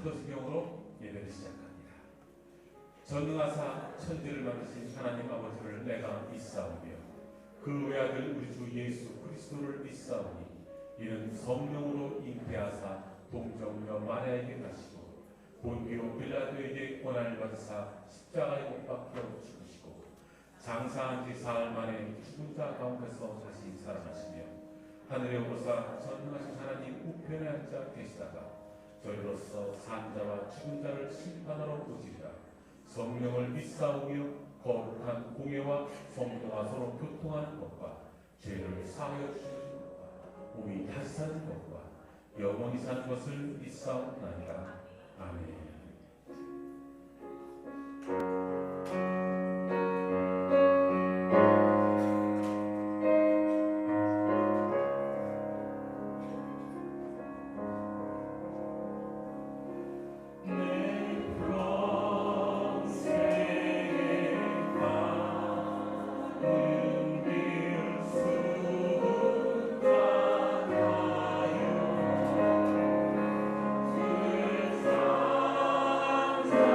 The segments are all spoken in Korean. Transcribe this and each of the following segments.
사도수경으로 예배를 시작합니다. 전능하사 천지를 만드신 하나님 아버지를 내가 믿사오며 그 외아들 우리 주 예수 그리스도를 믿사오니 이는 성령으로 잉태하사 동정녀 마리아에게 가시고 본디오 빌라도에게 고난을 받으사 십자가에 못 박혀 죽으시고 장사한 지 사흘 만에 죽은 자 가운데서 다시 살아나시며 하늘에 오르사 전능하신 하나님 우편에 앉아 계시다가 저희로서 산 자와 죽은 자를 심판하러 오시리라. 성령을 믿사오며 거룩한 공예와 성도가 서로 교통하는 것과 죄를 사하여 주시는 것과 몸이 다시 사는 것과 영원히 사는 것을 믿사옵나이다. 아멘. 주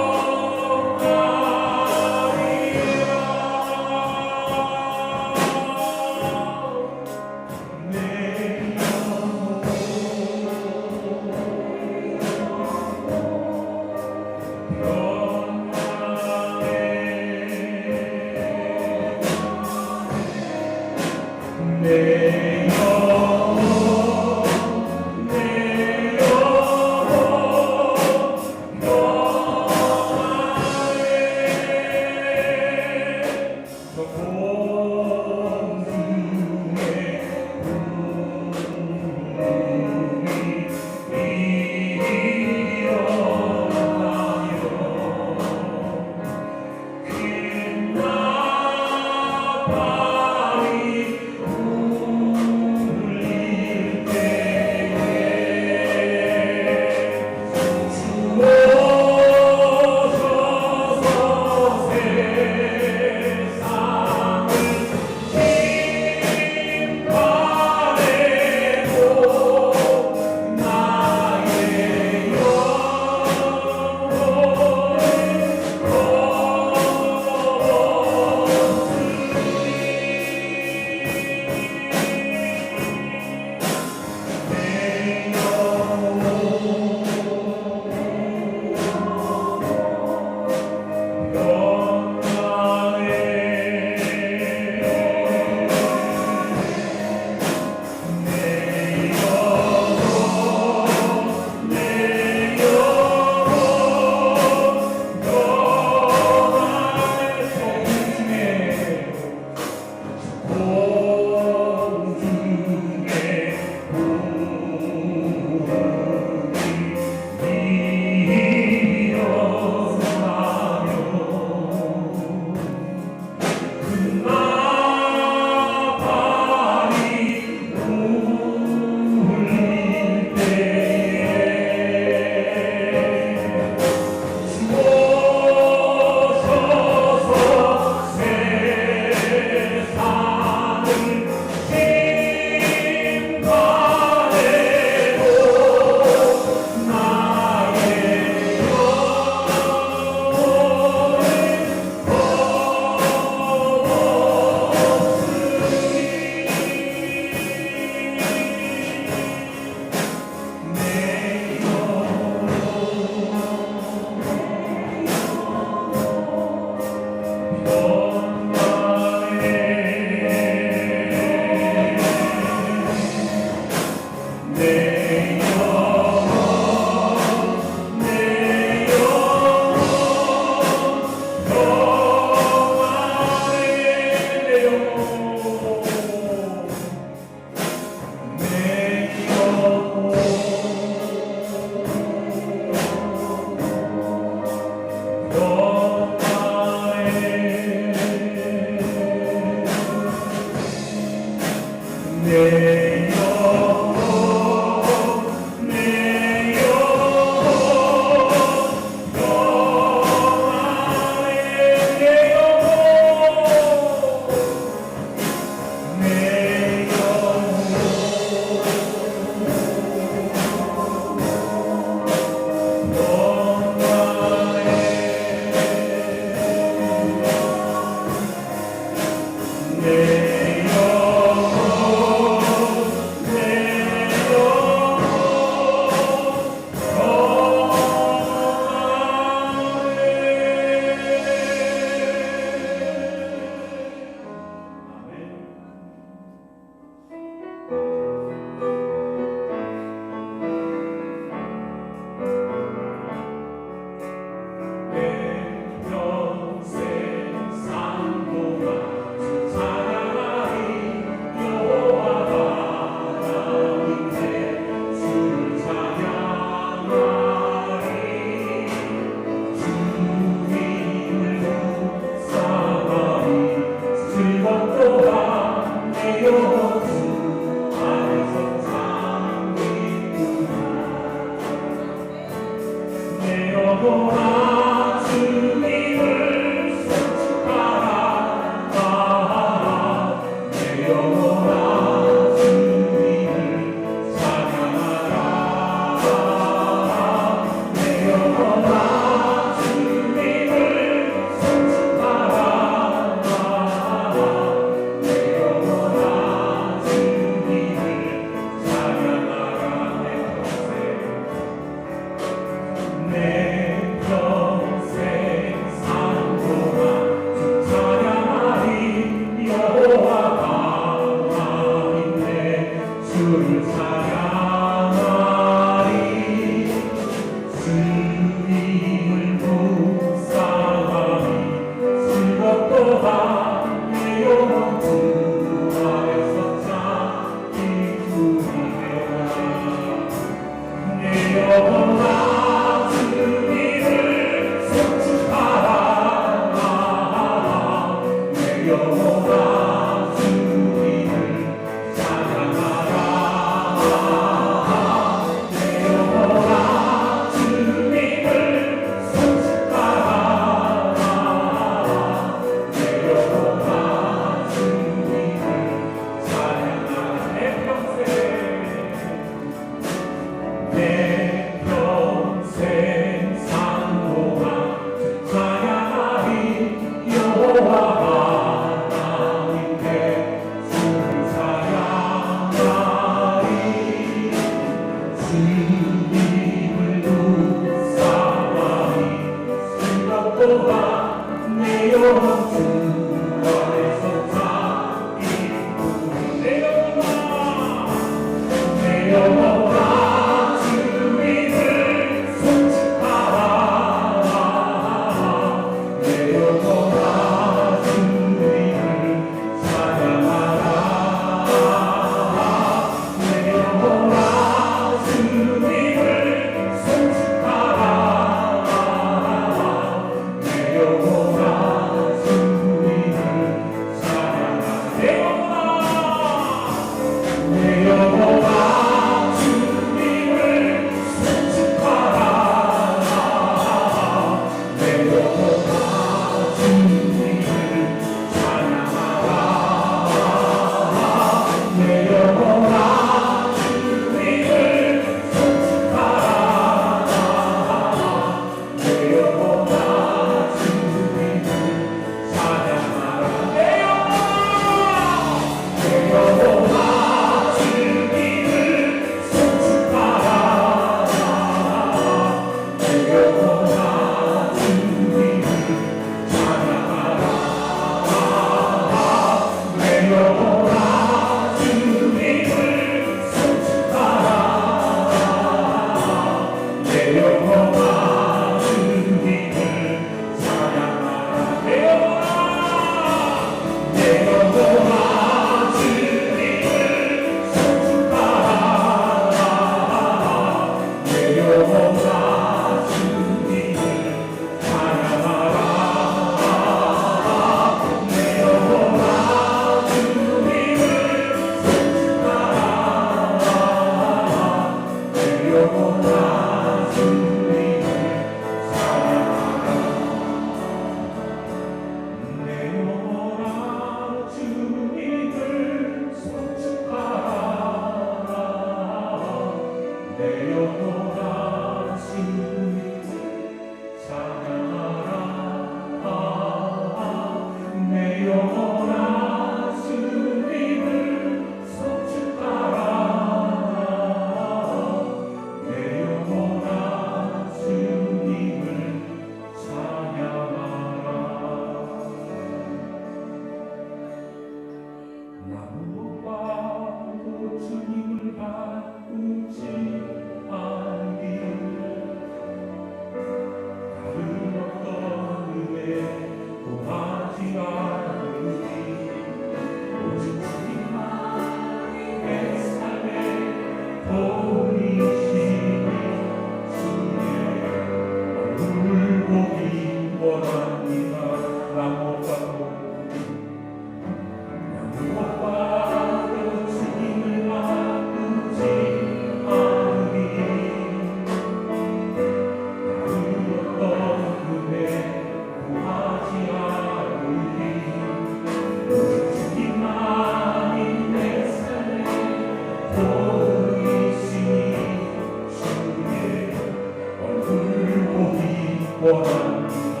원합니다.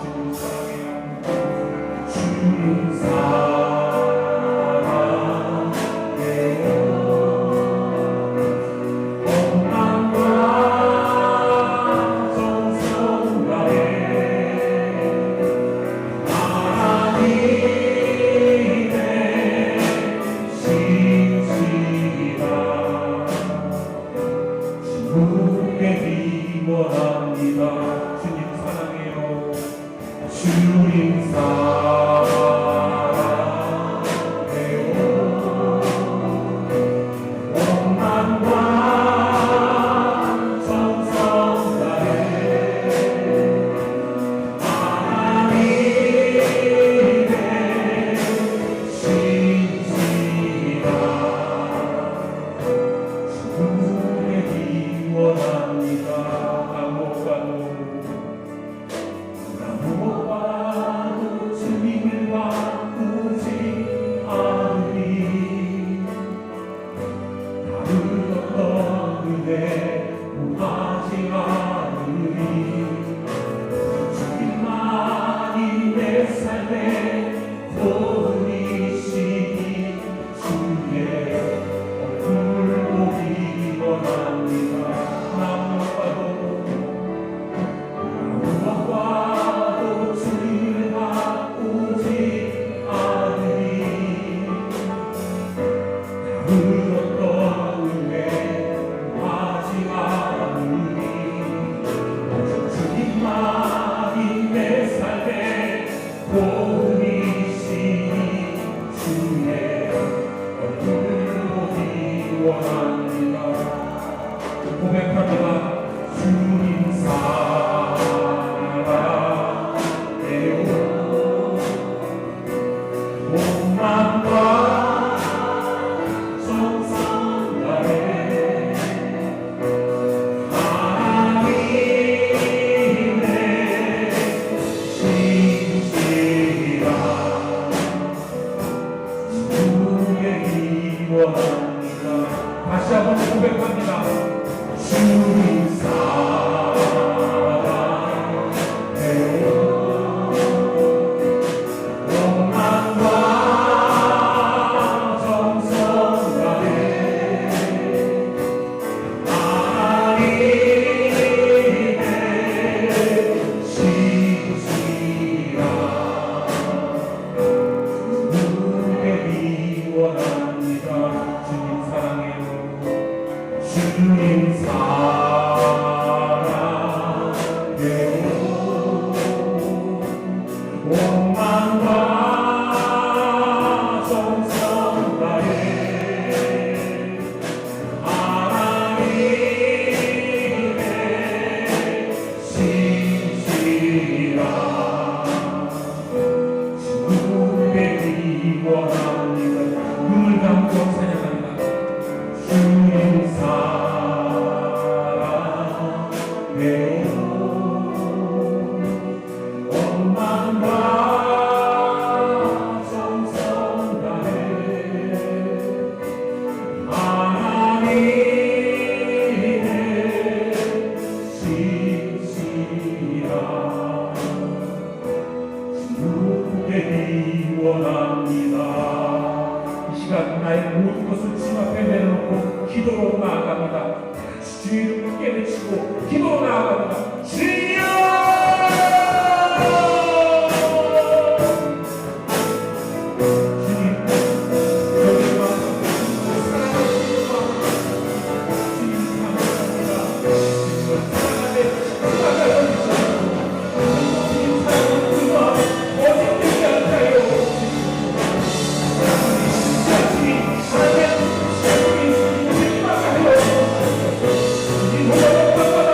주님 사랑해요. 주님 사랑해요. 원망과 정성 다해 하나님의 신실한 주께 기원합니다. 주님 사랑해요. 주님 사랑해요. 원망과 정성 다해 하나님의 신실한 주께 기원합니다. 아무것도 주님을 바꾸지 않으리. 다른 어떤 은혜 구하지 않으리. 주님만이 내 삶의 도움이시니 주의 얼굴 보기 원합니다. 무엇과도 주님을 바꾸지 않으리. 다른 어떤 은혜 구하지 않으리. 오직 주님만이 내 삶의 도움이시니 주의 얼굴 보기 원합니다. 고백합니다. 주님 사랑해요. 원망과 정성 다해 하나님의 신실한 주께 기원합니다. 다시 한번 고백합니다. 주님 사랑해요. 원망과 정성 다해 하나님의 신실한 주께 기원합니다. 주님 사랑해요. 주님 사랑해요. 원망과 정성 다해 하나님의 신실한 주께 기원합니다. 눈을 감고 찬양합니다. 주님 사랑해요. 원망과 정성 다해 하나님의 신실한 주께 기원합니다. 이 시간 나의 모든 것을 주님 앞에 내려놓고 기도로 나아갑니다. 주 이름 크게 외치고 기도로 나아갑니다. 주여! 주님, 여기 와서 사랑하시는 마음 주님 감사합니다. 주님을 사랑하네 사랑하여 주시고 주님 사랑하는 그 마음 어디든지 않다요. 주님 하나님 주님 하여 주님 모든 것마다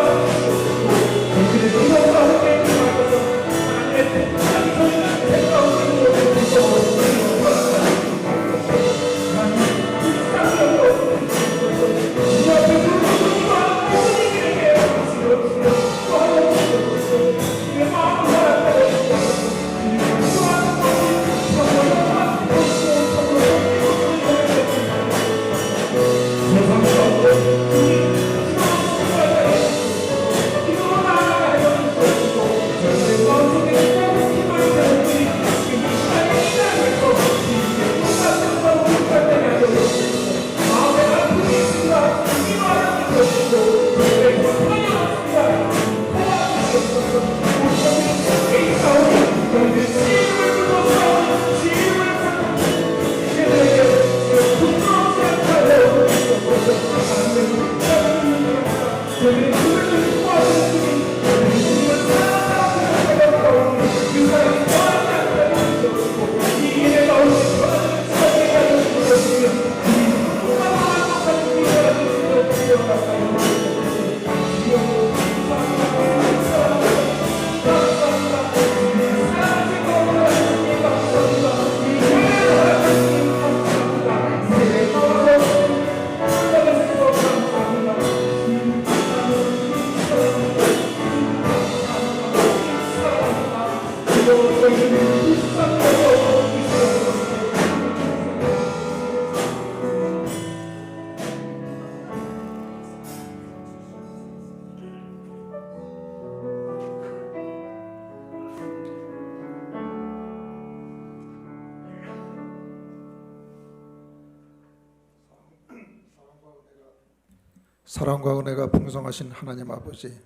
사랑과 은혜가 풍성하신 하나님 아버지,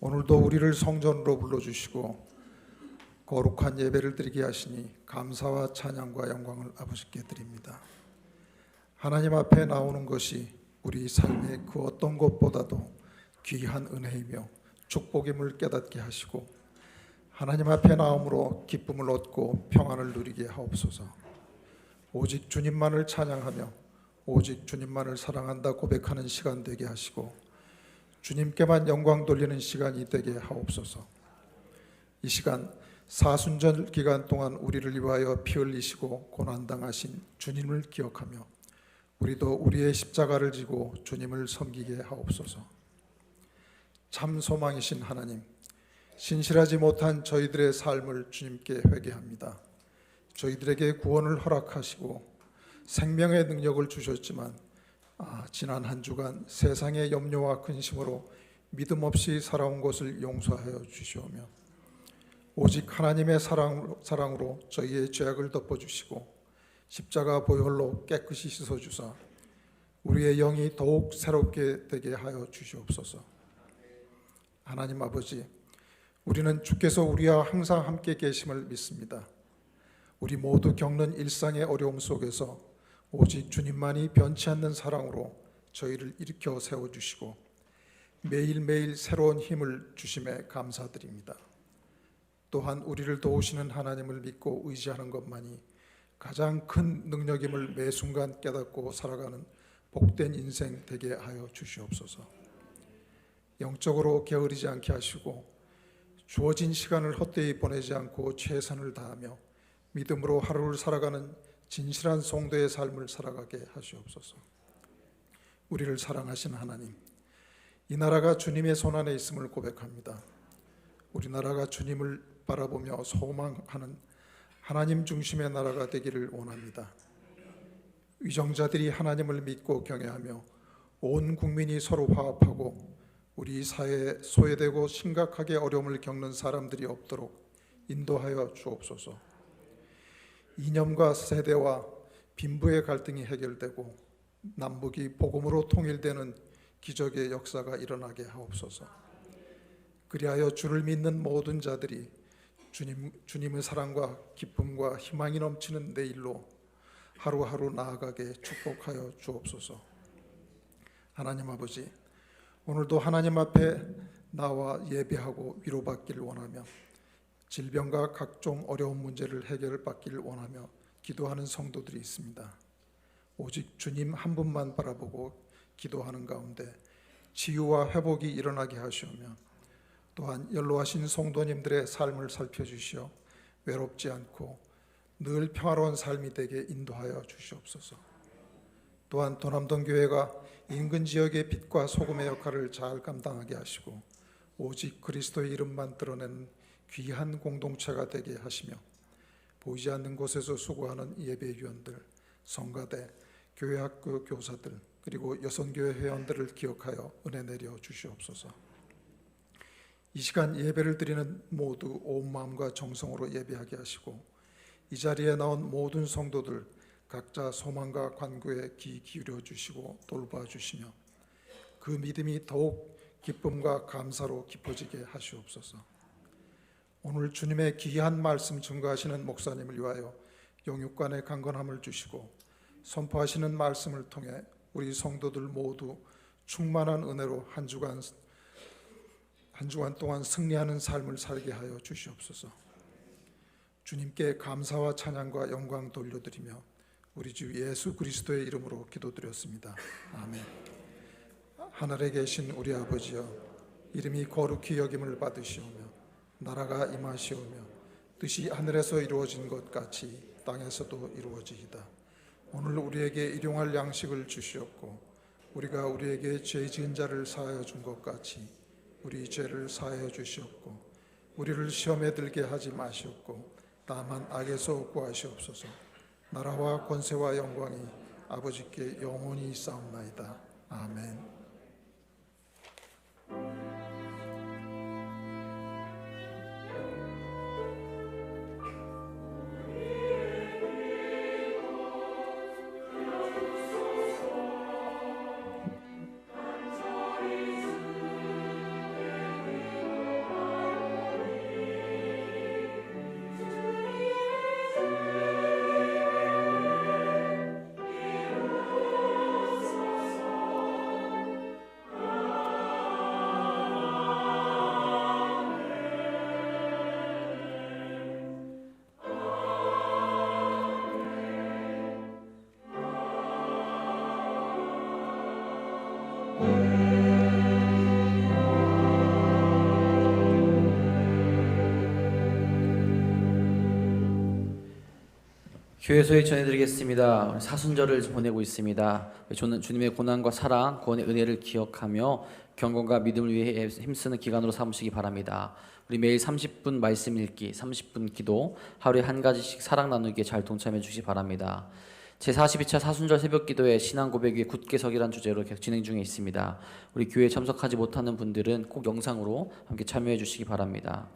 오늘도 우리를 성전으로 불러주시고 거룩한 예배를 드리게 하시니 감사와 찬양과 영광을 아버지께 드립니다. 하나님 앞에 나오는 것이 우리 삶의 그 어떤 것보다도 귀한 은혜이며 축복임을 깨닫게 하시고 하나님 앞에 나옴으로 기쁨을 얻고 평안을 누리게 하옵소서. 오직 주님만을 찬양하며 오직 주님만을 사랑한다 고백하는 시간 되게 하시고 주님께만 영광 돌리는 시간이 되게 하옵소서. 이 시간 사순절 기간 동안 우리를 위하여 피 흘리시고 고난당하신 주님을 기억하며 우리도 우리의 십자가를 지고 주님을 섬기게 하옵소서. 참 소망이신 하나님, 신실하지 못한 저희들의 삶을 주님께 회개합니다. 저희들에게 구원을 허락하시고 생명의 능력을 주셨지만 지난 한 주간 세상의 염려와 근심으로 믿음 없이 살아온 것을 용서하여 주시오며 오직 하나님의 사랑으로 저희의 죄악을 덮어주시고 십자가 보혈로 깨끗이 씻어주사 우리의 영이 더욱 새롭게 되게 하여 주시옵소서. 하나님 아버지, 우리는 주께서 우리와 항상 함께 계심을 믿습니다. 우리 모두 겪는 일상의 어려움 속에서 오직 주님만이 변치 않는 사랑으로 저희를 일으켜 세워주시고 매일매일 새로운 힘을 주심에 감사드립니다. 또한 우리를 도우시는 하나님을 믿고 의지하는 것만이 가장 큰 능력임을 매 순간 깨닫고 살아가는 복된 인생 되게 하여 주시옵소서. 영적으로 게으르지 않게 하시고 주어진 시간을 헛되이 보내지 않고 최선을 다하며 믿음으로 하루를 살아가는 진실한 성도의 삶을 살아가게 하시옵소서. 우리를 사랑하신 하나님, 이 나라가 주님의 손안에 있음을 고백합니다. 우리나라가 주님을 바라보며 소망하는 하나님 중심의 나라가 되기를 원합니다. 위정자들이 하나님을 믿고 경외하며 온 국민이 서로 화합하고 우리 사회에 소외되고 심각하게 어려움을 겪는 사람들이 없도록 인도하여 주옵소서. 이념과 세대와 빈부의 갈등이 해결되고 남북이 복음으로 통일되는 기적의 역사가 일어나게 하옵소서. 그리하여 주를 믿는 모든 자들이 주님의 사랑과 기쁨과 희망이 넘치는 내일로 하루하루 나아가게 축복하여 주옵소서. 하나님 아버지, 오늘도 하나님 앞에 나와 예배하고 위로받기를 원하며 질병과 각종 어려운 문제를 해결받기를 원하며 기도하는 성도들이 있습니다. 오직 주님 한 분만 바라보고 기도하는 가운데 치유와 회복이 일어나게 하시오며 또한 연로하신 성도님들의 삶을 살펴주시어 외롭지 않고 늘 평화로운 삶이 되게 인도하여 주시옵소서. 또한 도남동교회가 인근 지역의 빛과 소금의 역할을 잘 감당하게 하시고 오직 그리스도의 이름만 드러내는 귀한 공동체가 되게 하시며 보이지 않는 곳에서 수고하는 예배위원들, 성가대, 교회학교 교사들 그리고 여성교회 회원들을 기억하여 은혜 내려 주시옵소서. 이 시간 예배를 드리는 모두 온 마음과 정성으로 예배하게 하시고 이 자리에 나온 모든 성도들 각자 소망과 간구에 귀 기울여 주시고 돌봐주시며 그 믿음이 더욱 기쁨과 감사로 깊어지게 하시옵소서. 오늘 주님의 귀한 말씀 증거하시는 목사님을 위하여 영육간의 강건함을 주시고 선포하시는 말씀을 통해 우리 성도들 모두 충만한 은혜로 한 주간 동안 승리하는 삶을 살게 하여 주시옵소서. 주님께 감사와 찬양과 영광 돌려드리며 우리 주 예수 그리스도의 이름으로 기도드렸습니다. 아멘. 하늘에 계신 우리 아버지여, 이름이 거룩히 여김을 받으시오며 나라가 임하시오며 뜻이 하늘에서 이루어진 것 같이 땅에서도 이루어지이다. 오늘 우리에게 일용할 양식을 주시옵고 우리가 우리에게 죄 지은 자를 사하여 준 것 같이 우리 죄를 사하여 주시옵고 우리를 시험에 들게 하지 마시옵고 다만 악에서 구하시옵소서. 나라와 권세와 영광이 아버지께 영원히 있사옵나이다. 아멘. 교회소에 전해드리겠습니다. 사순절을 보내고 있습니다. 주님의 고난과 사랑, 구원의 은혜를 기억하며 경건과 믿음을 위해 힘쓰는 기간으로 삼으시기 바랍니다. 우리 매일 30분 말씀 읽기, 30분 기도, 하루에 한 가지씩 사랑 나누기에 잘 동참해 주시기 바랍니다. 제42차 사순절 새벽기도회 신앙 고백 위에 굳게 서기란 주제로 계속 진행 중에 있습니다. 우리 교회에 참석하지 못하는 분들은 꼭 영상으로 함께 참여해 주시기 바랍니다.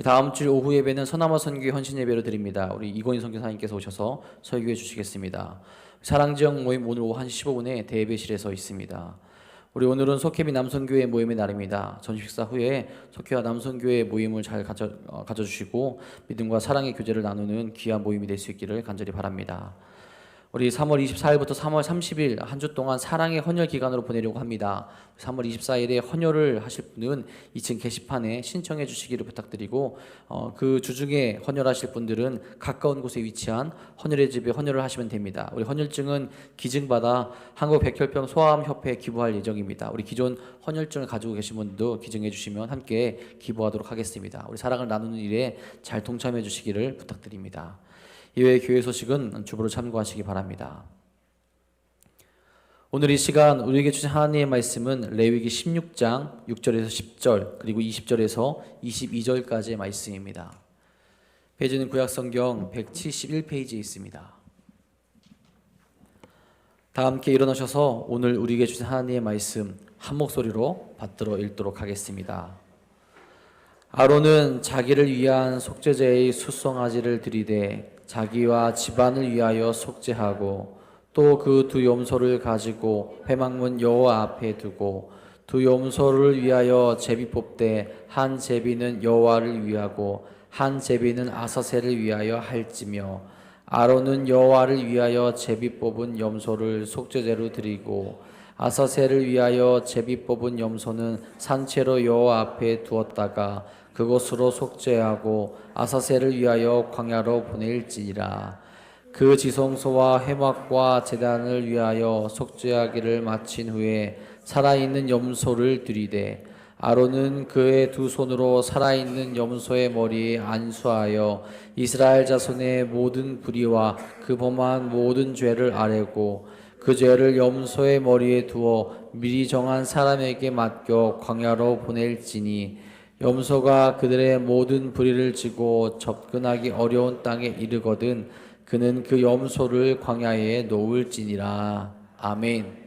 다음 주 오후 예배는 서남아 선교회 헌신 예배로 드립니다. 우리 이건희 선교사님께서 오셔서 설교해 주시겠습니다. 사랑지역 모임 오늘 오후 1시 15분에 대예배실에서 있습니다. 우리 오늘은 속회비 남선교회 모임의 날입니다. 전식사 후에 속회와 남선교회 모임을 잘 가져주시고 믿음과 사랑의 교제를 나누는 귀한 모임이 될 수 있기를 간절히 바랍니다. 우리 3월 24일부터 3월 30일 한 주 동안 사랑의 헌혈 기간으로 보내려고 합니다. 3월 24일에 헌혈을 하실 분은 2층 게시판에 신청해 주시기를 부탁드리고 그 주중에 헌혈하실 분들은 가까운 곳에 위치한 헌혈의 집에 헌혈을 하시면 됩니다. 우리 헌혈증은 기증받아 한국백혈병 소아암협회에 기부할 예정입니다. 우리 기존 헌혈증을 가지고 계신 분도 기증해 주시면 함께 기부하도록 하겠습니다. 우리 사랑을 나누는 일에 잘 동참해 주시기를 부탁드립니다. 이외의 교회 소식은 주보로 참고하시기 바랍니다. 오늘 이 시간 우리에게 주신 하나님의 말씀은 레위기 16장 6절에서 10절 그리고 20절에서 22절까지의 말씀입니다. 페이지는 구약성경 171페이지에 있습니다. 다 함께 일어나셔서 오늘 우리에게 주신 하나님의 말씀 한 목소리로 받들어 읽도록 하겠습니다. 아론은 자기를 위한 속죄제의 수송아지를 드리되 자기와 집안을 위하여 속죄하고 또 그 두 염소를 가지고 회막문 여호와 앞에 두고 두 염소를 위하여 제비 뽑되 한 제비는 여호와를 위하고 한 제비는 아사셀을 위하여 할지며 아론은 여호와를 위하여 제비 뽑은 염소를 속죄제로 드리고 아사셀을 위하여 제비 뽑은 염소는 산채로 여호와 앞에 두었다가 그곳으로 속죄하고 아사셀을 위하여 광야로 보낼지니라. 그 지성소와 회막과 제단을 위하여 속죄하기를 마친 후에 살아있는 염소를 드리되 아론은 그의 두 손으로 살아있는 염소의 머리에 안수하여 이스라엘 자손의 모든 불의와 그 범한 모든 죄를 아뢰고 그 죄를 염소의 머리에 두어 미리 정한 사람에게 맡겨 광야로 보낼지니 염소가 그들의 모든 불의를 지고 접근하기 어려운 땅에 이르거든 그는 그 염소를 광야에 놓을지니라. 아멘.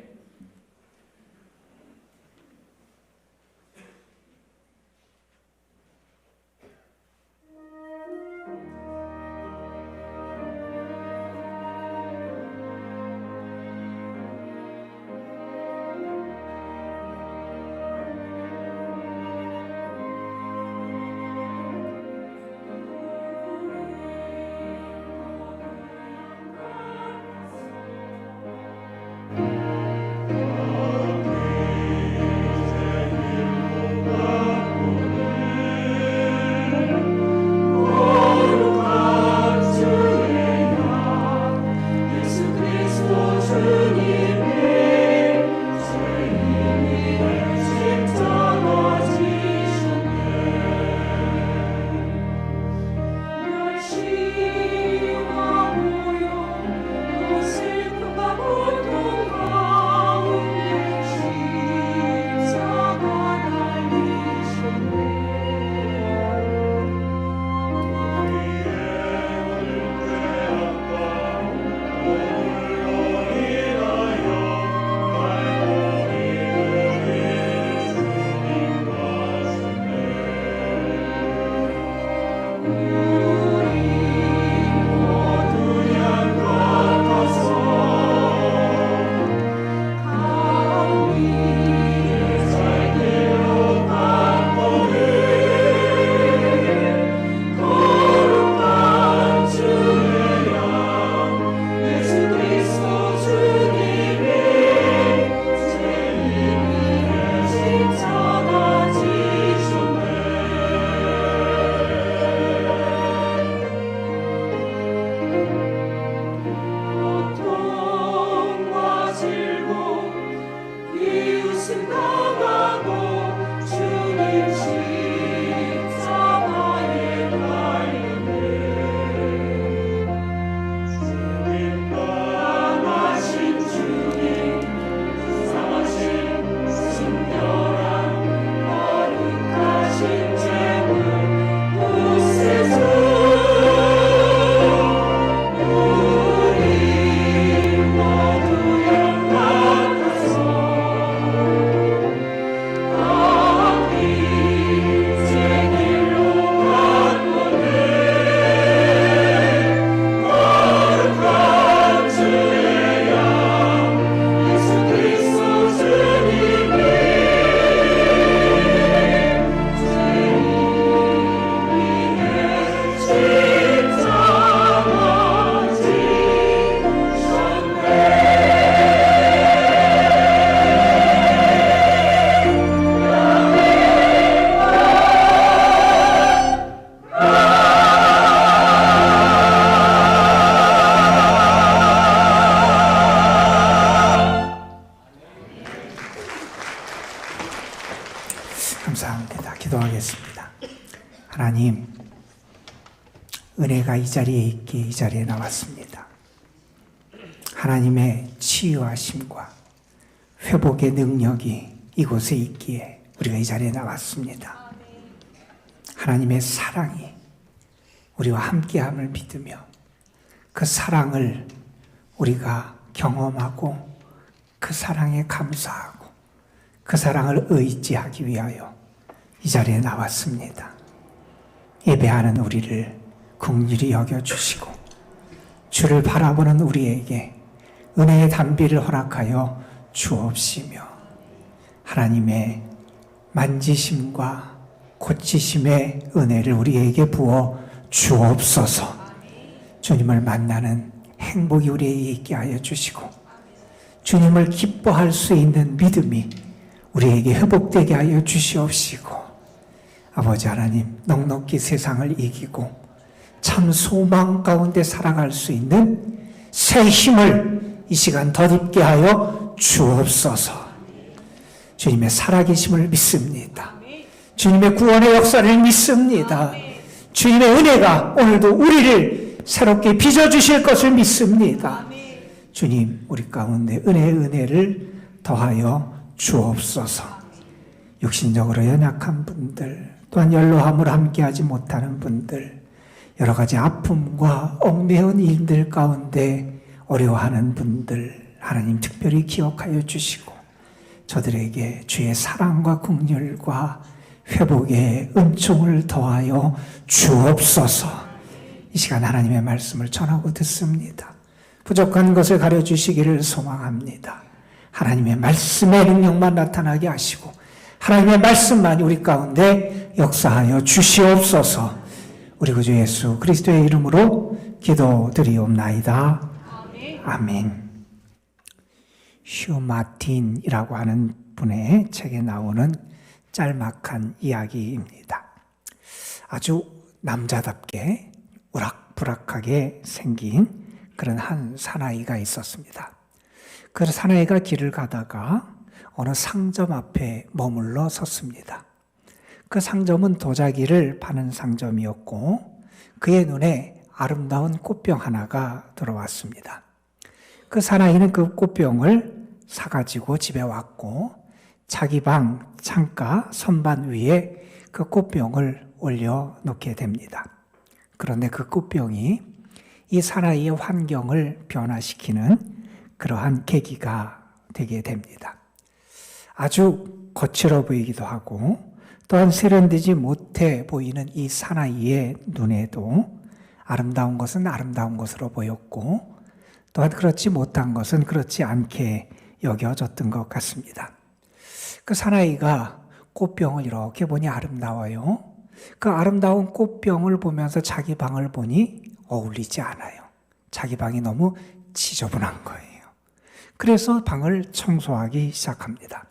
은혜가 이 자리에 있기에 이 자리에 나왔습니다. 하나님의 치유하심과 회복의 능력이 이곳에 있기에 우리가 이 자리에 나왔습니다. 하나님의 사랑이 우리와 함께함을 믿으며 그 사랑을 우리가 경험하고 그 사랑에 감사하고 그 사랑을 의지하기 위하여 이 자리에 나왔습니다. 예배하는 우리를 긍휼히 여겨주시고 주를 바라보는 우리에게 은혜의 단비를 허락하여 주옵시며 하나님의 만지심과 고치심의 은혜를 우리에게 부어 주옵소서. 주님을 만나는 행복이 우리에게 있게 하여 주시고 주님을 기뻐할 수 있는 믿음이 우리에게 회복되게 하여 주시옵시고 아버지 하나님 넉넉히 세상을 이기고 참 소망 가운데 살아갈 수 있는 새 힘을 이 시간 덧입게 하여 주옵소서. 주님의 살아계심을 믿습니다. 주님의 구원의 역사를 믿습니다. 주님의 은혜가 오늘도 우리를 새롭게 빚어주실 것을 믿습니다. 주님, 우리 가운데 은혜를 더하여 주옵소서. 육신적으로 연약한 분들, 또한 연로함을 함께하지 못하는 분들, 여러 가지 아픔과 얽매인 일들 가운데 어려워하는 분들, 하나님 특별히 기억하여 주시고 저들에게 주의 사랑과 긍휼과 회복의 은총을 더하여 주옵소서. 이 시간 하나님의 말씀을 전하고 듣습니다. 부족한 것을 가려주시기를 소망합니다. 하나님의 말씀의 능력만 나타나게 하시고 하나님의 말씀만이 우리 가운데 역사하여 주시옵소서. 우리 구주 예수 그리스도의 이름으로 기도드리옵나이다. 아멘. 휴 마틴이라고 하는 분의 책에 나오는 짤막한 이야기입니다. 아주 남자답게 우락부락하게 생긴 그런 한 사나이가 있었습니다. 그 사나이가 길을 가다가 어느 상점 앞에 머물러 섰습니다. 그 상점은 도자기를 파는 상점이었고 그의 눈에 아름다운 꽃병 하나가 들어왔습니다. 그 사나이는 그 꽃병을 사가지고 집에 왔고 자기 방 창가 선반 위에 그 꽃병을 올려놓게 됩니다. 그런데 그 꽃병이 이 사나이의 환경을 변화시키는 그러한 계기가 되게 됩니다. 아주 거칠어 보이기도 하고 또한 세련되지 못해 보이는 이 사나이의 눈에도 아름다운 것은 아름다운 것으로 보였고 또한 그렇지 못한 것은 그렇지 않게 여겨졌던 것 같습니다. 그 사나이가 꽃병을 이렇게 보니 아름다워요. 그 아름다운 꽃병을 보면서 자기 방을 보니 어울리지 않아요. 자기 방이 너무 지저분한 거예요. 그래서 방을 청소하기 시작합니다.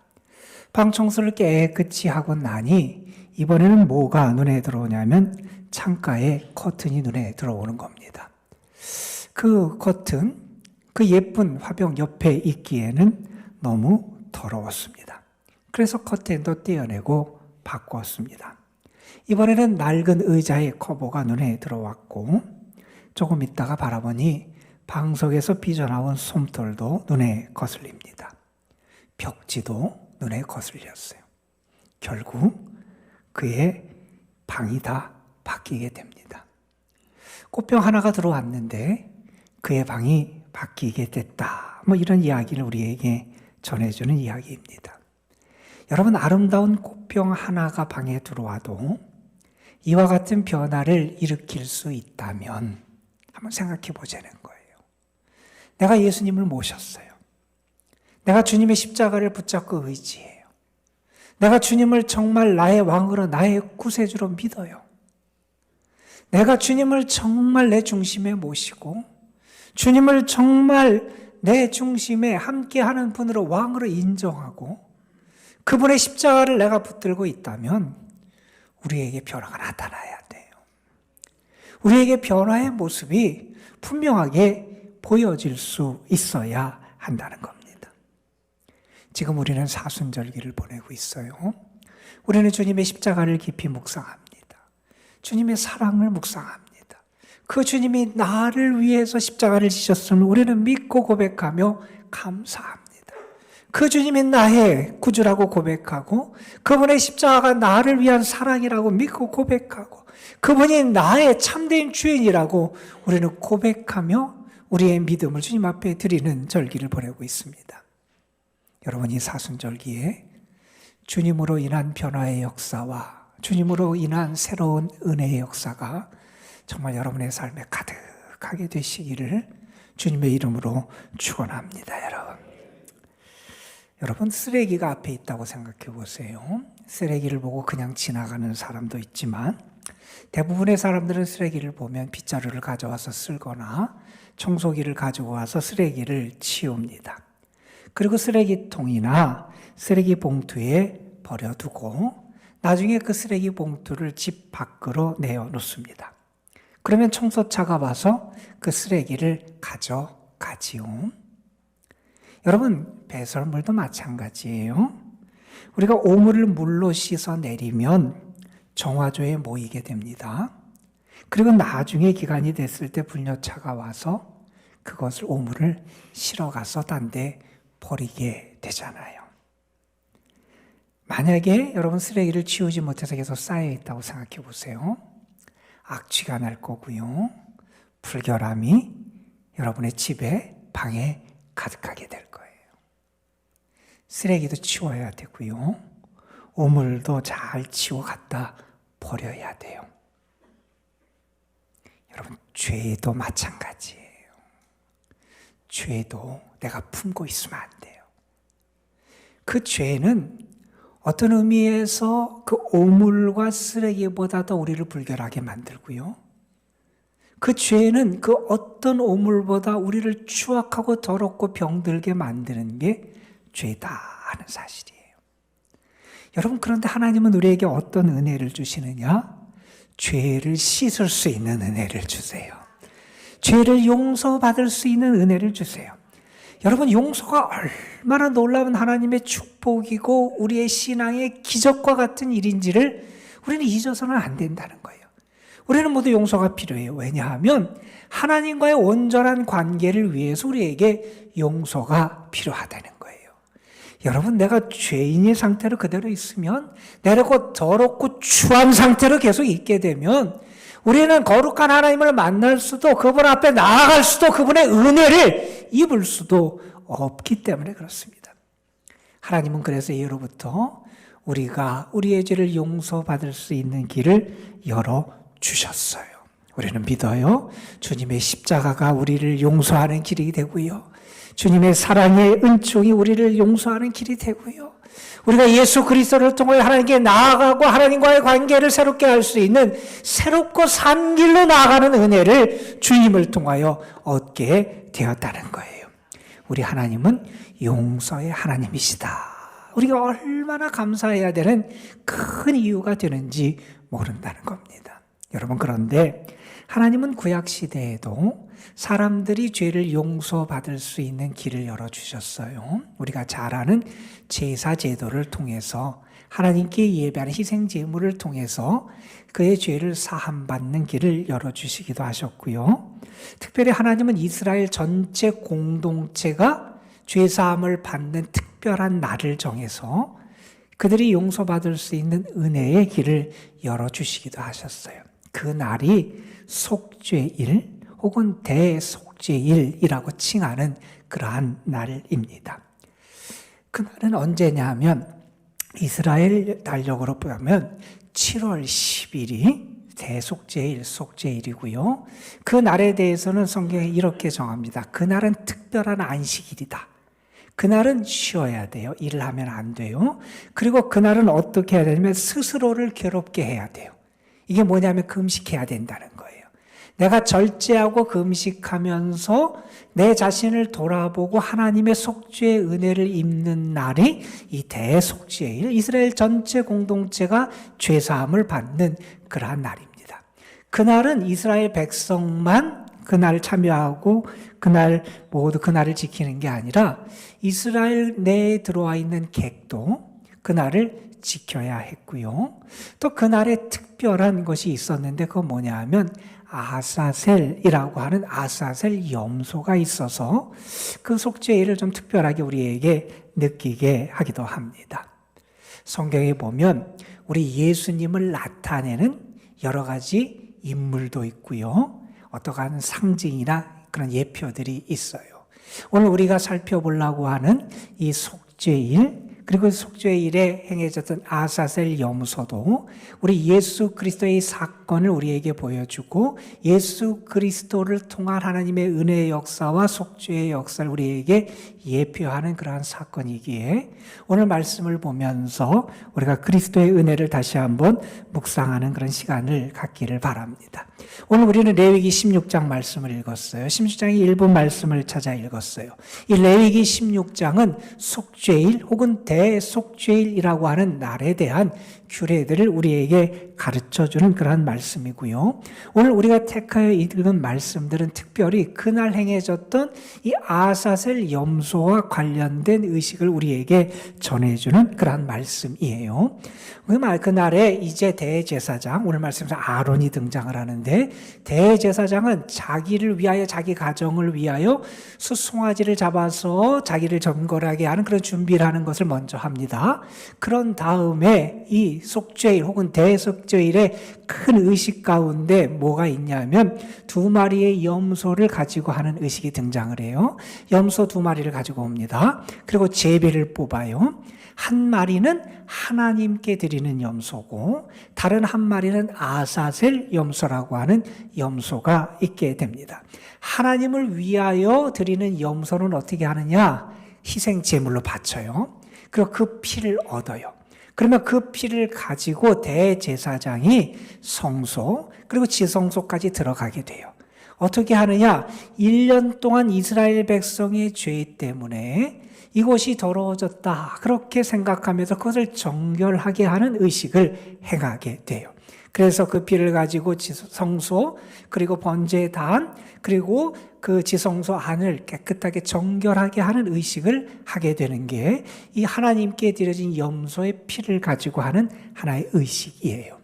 방 청소를 깨끗이 하고 나니 이번에는 뭐가 눈에 들어오냐면 창가에 커튼이 눈에 들어오는 겁니다. 그 커튼, 그 예쁜 화병 옆에 있기에는 너무 더러웠습니다. 그래서 커튼도 떼어내고 바꿨습니다. 이번에는 낡은 의자의 커버가 눈에 들어왔고 조금 있다가 바라보니 방 속에서 삐져나온 솜털도 눈에 거슬립니다. 벽지도 눈에 거슬렸어요. 결국 그의 방이 다 바뀌게 됩니다. 꽃병 하나가 들어왔는데 그의 방이 바뀌게 됐다. 이런 이야기를 우리에게 전해주는 이야기입니다. 여러분, 아름다운 꽃병 하나가 방에 들어와도 이와 같은 변화를 일으킬 수 있다면 한번 생각해 보자는 거예요. 내가 예수님을 모셨어요. 내가 주님의 십자가를 붙잡고 의지해요. 내가 주님을 정말 나의 왕으로 나의 구세주로 믿어요. 내가 주님을 정말 내 중심에 모시고 주님을 정말 내 중심에 함께하는 분으로 왕으로 인정하고 그분의 십자가를 내가 붙들고 있다면 우리에게 변화가 나타나야 돼요. 우리에게 변화의 모습이 분명하게 보여질 수 있어야 한다는 겁니다. 지금 우리는 사순절기를 보내고 있어요. 우리는 주님의 십자가를 깊이 묵상합니다. 주님의 사랑을 묵상합니다. 그 주님이 나를 위해서 십자가를 지셨음을 우리는 믿고 고백하며 감사합니다. 그 주님이 나의 구주라고 고백하고 그분의 십자가가 나를 위한 사랑이라고 믿고 고백하고 그분이 나의 참된 주인이라고 우리는 고백하며 우리의 믿음을 주님 앞에 드리는 절기를 보내고 있습니다. 여러분, 이 사순절기에 주님으로 인한 변화의 역사와 주님으로 인한 새로운 은혜의 역사가 정말 여러분의 삶에 가득하게 되시기를 주님의 이름으로 축원합니다. 여러분, 쓰레기가 앞에 있다고 생각해 보세요. 쓰레기를 보고 그냥 지나가는 사람도 있지만 대부분의 사람들은 쓰레기를 보면 빗자루를 가져와서 쓸거나 청소기를 가지고 와서 쓰레기를 치웁니다. 그리고 쓰레기통이나 쓰레기 봉투에 버려두고 나중에 그 쓰레기 봉투를 집 밖으로 내어놓습니다. 그러면 청소차가 와서 그 쓰레기를 가져가지요. 여러분, 배설물도 마찬가지예요. 우리가 오물을 물로 씻어 내리면 정화조에 모이게 됩니다. 그리고 나중에 기간이 됐을 때 불려차가 와서 그것을 오물을 실어가서 딴 데 버리게 되잖아요. 만약에 여러분 쓰레기를 치우지 못해서 계속 쌓여있다고 생각해 보세요. 악취가 날 거고요. 불결함이 여러분의 집에, 방에 가득하게 될 거예요. 쓰레기도 치워야 되고요. 오물도 잘 치워 갖다 버려야 돼요. 여러분, 죄도 마찬가지예요. 죄도 내가 품고 있으면 안 돼요. 그 죄는 어떤 의미에서 그 오물과 쓰레기보다 더 우리를 불결하게 만들고요. 그 죄는 그 어떤 오물보다 우리를 추악하고 더럽고 병들게 만드는 게 죄다 하는 사실이에요. 여러분, 그런데 하나님은 우리에게 어떤 은혜를 주시느냐? 죄를 씻을 수 있는 은혜를 주세요. 죄를 용서받을 수 있는 은혜를 주세요. 여러분, 용서가 얼마나 놀라운 하나님의 축복이고 우리의 신앙의 기적과 같은 일인지를 우리는 잊어서는 안 된다는 거예요. 우리는 모두 용서가 필요해요. 왜냐하면 하나님과의 온전한 관계를 위해서 우리에게 용서가 필요하다는 거예요. 여러분, 내가 죄인의 상태로 그대로 있으면 내가 더럽고 추한 상태로 계속 있게 되면 우리는 거룩한 하나님을 만날 수도 그분 앞에 나아갈 수도 그분의 은혜를 입을 수도 없기 때문에 그렇습니다. 하나님은 그래서 예로부터 우리가 우리의 죄를 용서받을 수 있는 길을 열어주셨어요. 우리는 믿어요. 주님의 십자가가 우리를 용서하는 길이 되고요. 주님의 사랑의 은총이 우리를 용서하는 길이 되고요. 우리가 예수 그리스도를 통해 하나님께 나아가고 하나님과의 관계를 새롭게 할 수 있는 새롭고 산 길로 나아가는 은혜를 주님을 통하여 얻게 되었다는 거예요. 우리 하나님은 용서의 하나님이시다. 우리가 얼마나 감사해야 되는 큰 이유가 되는지 모른다는 겁니다. 여러분, 그런데 하나님은 구약 시대에도 사람들이 죄를 용서받을 수 있는 길을 열어주셨어요. 우리가 잘 아는 제사 제도를 통해서 하나님께 예배하는 희생 제물을 통해서 그의 죄를 사함받는 길을 열어주시기도 하셨고요. 특별히 하나님은 이스라엘 전체 공동체가 죄사함을 받는 특별한 날을 정해서 그들이 용서받을 수 있는 은혜의 길을 열어주시기도 하셨어요. 그 날이 속죄일 혹은 대속죄일이라고 칭하는 그러한 날입니다. 그날은 언제냐 하면 이스라엘 달력으로 보면 7월 10일이 대속죄일, 속죄일이고요. 그 날에 대해서는 성경에 이렇게 정합니다. 그날은 특별한 안식일이다. 그날은 쉬어야 돼요. 일을 하면 안 돼요. 그리고 그날은 어떻게 해야 되냐면 스스로를 괴롭게 해야 돼요. 이게 뭐냐면 금식해야 된다는 거예요. 내가 절제하고 금식하면서 내 자신을 돌아보고 하나님의 속죄의 은혜를 입는 날이 이 대속죄일, 이스라엘 전체 공동체가 죄사함을 받는 그러한 날입니다. 그날은 이스라엘 백성만 그날 참여하고 그날 모두 그날을 지키는 게 아니라 이스라엘 내에 들어와 있는 객도 그날을 지켜야 했고요. 또 그날에 특별히 특별한 것이 있었는데 그건 뭐냐 하면 아사셀이라고 하는 아사셀 염소가 있어서 그 속죄일을 좀 특별하게 우리에게 느끼게 하기도 합니다. 성경에 보면 우리 예수님을 나타내는 여러 가지 인물도 있고요. 어떠한 상징이나 그런 예표들이 있어요. 오늘 우리가 살펴보려고 하는 이 속죄일, 그리고 속죄일에 행해졌던 아사셀 염소도 우리 예수 그리스도의 사건을 우리에게 보여주고 예수 그리스도를 통한 하나님의 은혜의 역사와 속죄의 역사를 우리에게 예표하는 그러한 사건이기에 오늘 말씀을 보면서 우리가 그리스도의 은혜를 다시 한번 묵상하는 그런 시간을 갖기를 바랍니다. 오늘 우리는 레위기 16장 말씀을 읽었어요. 16장의 일부 말씀을 찾아 읽었어요. 이 레위기 16장은 속죄일 혹은 대속죄일이라고 하는 날에 대한 규례들을 우리에게 가르쳐주는 그러한 말씀이고요. 오늘 우리가 택하여 읽은 말씀들은 특별히 그날 행해졌던 이 아사셀 염소와 관련된 의식을 우리에게 전해주는 그러한 말씀이에요. 그날에 이제 대제사장, 오늘 말씀에서 아론이 등장을 하는데 대제사장은 자기를 위하여 자기 가정을 위하여 수송아지를 잡아서 자기를 정결하게 하는 그런 준비를 하는 것을 먼저 합니다. 그런 다음에 이 속죄일 혹은 대속죄일의 큰 의식 가운데 뭐가 있냐면 2마리의 염소를 가지고 하는 의식이 등장을 해요. 염소 2마리를 가지고 옵니다. 그리고 제비를 뽑아요. 한 마리는 하나님께 드리는 염소고 다른 한 마리는 아사셀 염소라고 하는 염소가 있게 됩니다. 하나님을 위하여 드리는 염소는 어떻게 하느냐? 희생 제물로 바쳐요. 그리고 그 피를 얻어요. 그러면 그 피를 가지고 대제사장이 성소 그리고 지성소까지 들어가게 돼요. 어떻게 하느냐? 1년 동안 이스라엘 백성의 죄 때문에 이곳이 더러워졌다 그렇게 생각하면서 그것을 정결하게 하는 의식을 행하게 돼요. 그래서 그 피를 가지고 성소 그리고 번제단 그리고 그 지성소 안을 깨끗하게 정결하게 하는 의식을 하게 되는 게 이 하나님께 드려진 염소의 피를 가지고 하는 하나의 의식이에요.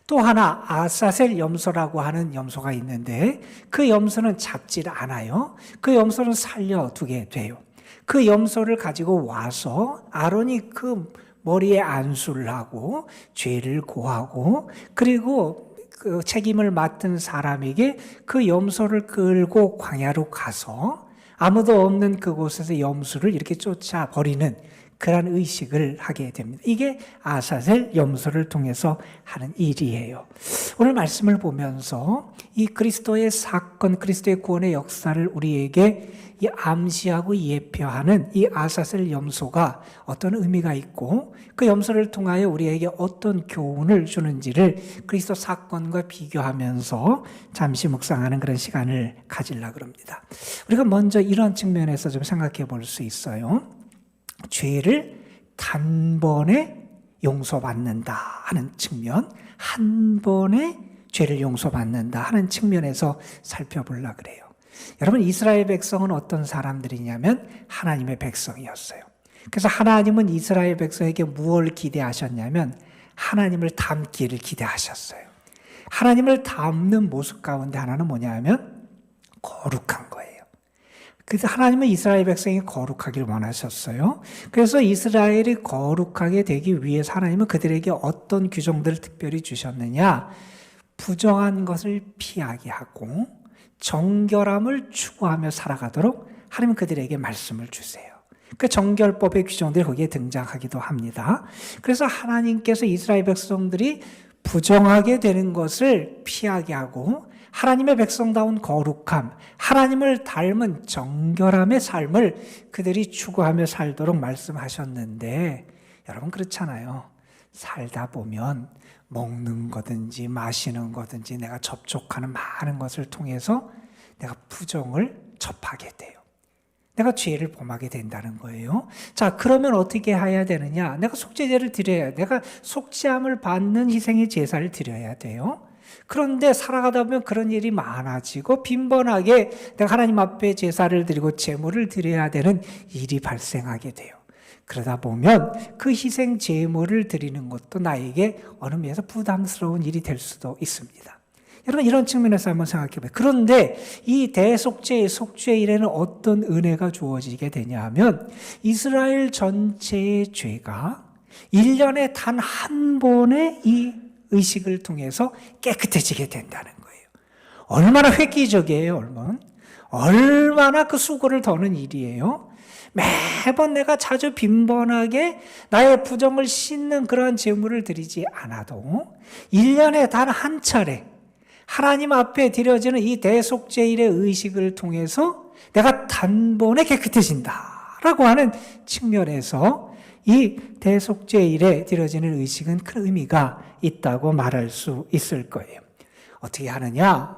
또 하나 아사셀 염소라고 하는 염소가 있는데 그 염소는 잡질 않아요. 그 염소는 살려두게 돼요. 그 염소를 가지고 와서 아론이 그 머리에 안수를 하고 죄를 고하고 그리고 그 책임을 맡은 사람에게 그 염소를 끌고 광야로 가서 아무도 없는 그곳에서 염소를 이렇게 쫓아버리는 그런 의식을 하게 됩니다. 이게 아사셀 염소를 통해서 하는 일이에요. 오늘 말씀을 보면서 이 그리스도의 사건, 그리스도의 구원의 역사를 우리에게 이 암시하고 예표하는 이 아사셀 염소가 어떤 의미가 있고 그 염소를 통하여 우리에게 어떤 교훈을 주는지를 그리스도 사건과 비교하면서 잠시 묵상하는 그런 시간을 가지려고 합니다. 우리가 먼저 이런 측면에서 좀 생각해 볼 수 있어요. 죄를 단번에 용서받는다 하는 측면, 한 번에 죄를 용서받는다 하는 측면에서 살펴보려고 그래요. 여러분, 이스라엘 백성은 어떤 사람들이냐면 하나님의 백성이었어요. 그래서 하나님은 이스라엘 백성에게 무엇을 기대하셨냐면 하나님을 닮기를 기대하셨어요. 하나님을 닮는 모습 가운데 하나는 뭐냐면 거룩한 거예요. 그래서 하나님은 이스라엘 백성이 거룩하기를 원하셨어요. 그래서 이스라엘이 거룩하게 되기 위해서 하나님은 그들에게 어떤 규정들을 특별히 주셨느냐? 부정한 것을 피하게 하고 정결함을 추구하며 살아가도록 하나님은 그들에게 말씀을 주세요. 그 정결법의 규정들이 거기에 등장하기도 합니다. 그래서 하나님께서 이스라엘 백성들이 부정하게 되는 것을 피하게 하고 하나님의 백성다운 거룩함, 하나님을 닮은 정결함의 삶을 그들이 추구하며 살도록 말씀하셨는데 여러분 그렇잖아요. 살다 보면 먹는 거든지 마시는 거든지 내가 접촉하는 많은 것을 통해서 내가 부정을 접하게 돼요. 내가 죄를 범하게 된다는 거예요. 자, 그러면 어떻게 해야 되느냐? 내가 속죄제를 드려야, 내가 속죄함을 받는 희생의 제사를 드려야 돼요. 그런데 살아가다 보면 그런 일이 많아지고 빈번하게 내가 하나님 앞에 제사를 드리고 제물을 드려야 되는 일이 발생하게 돼요. 그러다 보면 그 희생 제물을 드리는 것도 나에게 어느 면에서 부담스러운 일이 될 수도 있습니다. 여러분 이런 측면에서 한번 생각해 봐요. 그런데 이 대속죄의 속죄일에는 어떤 은혜가 주어지게 되냐 하면 이스라엘 전체의 죄가 1년에 단 한 번의 이 의식을 통해서 깨끗해지게 된다는 거예요. 얼마나 획기적이에요. 얼마나 그 수고를 더는 일이에요. 매번 내가 자주 빈번하게 나의 부정을 씻는 그러한 제물을 드리지 않아도 1년에 단 한 차례 하나님 앞에 드려지는 이 대속죄일의 의식을 통해서 내가 단번에 깨끗해진다라고 하는 측면에서 이 대속죄일에 드려지는 의식은 큰 의미가 있다고 말할 수 있을 거예요. 어떻게 하느냐?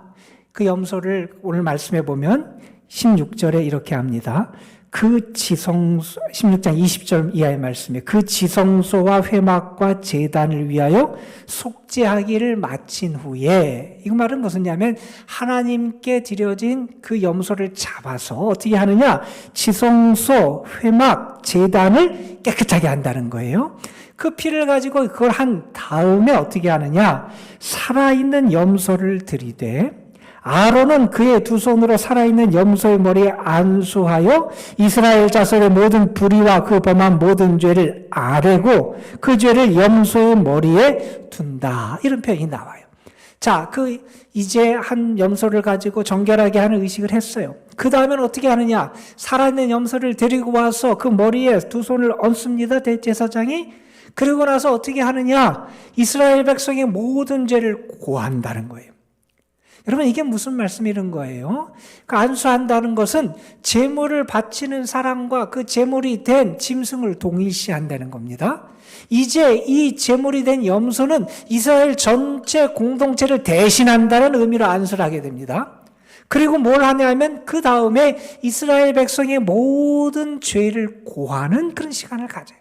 그 염소를 오늘 말씀해 보면 16절에 이렇게 합니다. 16장 20절 이하의 말씀에 그 지성소와 회막과 제단을 위하여 속죄하기를 마친 후에, 이 말은 무슨냐면 하나님께 드려진 그 염소를 잡아서 어떻게 하느냐, 지성소, 회막, 제단을 깨끗하게 한다는 거예요. 그 피를 가지고 그걸 한 다음에 어떻게 하느냐, 살아있는 염소를 들이되 아론은 그의 두 손으로 살아있는 염소의 머리에 안수하여 이스라엘 자손의 모든 불의와 그 범한 모든 죄를 아뢰고 그 죄를 염소의 머리에 둔다. 이런 표현이 나와요. 자, 이제 한 염소를 가지고 정결하게 하는 의식을 했어요. 그 다음엔 어떻게 하느냐? 살아있는 염소를 데리고 와서 그 머리에 두 손을 얹습니다. 대제사장이. 그리고 나서 어떻게 하느냐? 이스라엘 백성의 모든 죄를 고한다는 거예요. 여러분 이게 무슨 말씀이런 거예요? 그 안수한다는 것은 제물을 바치는 사람과 그 제물이 된 짐승을 동일시한다는 겁니다. 이제 이 제물이 된 염소는 이스라엘 전체 공동체를 대신한다는 의미로 안수를 하게 됩니다. 그리고 뭘 하냐면 그 다음에 이스라엘 백성의 모든 죄를 고하는 그런 시간을 가져요.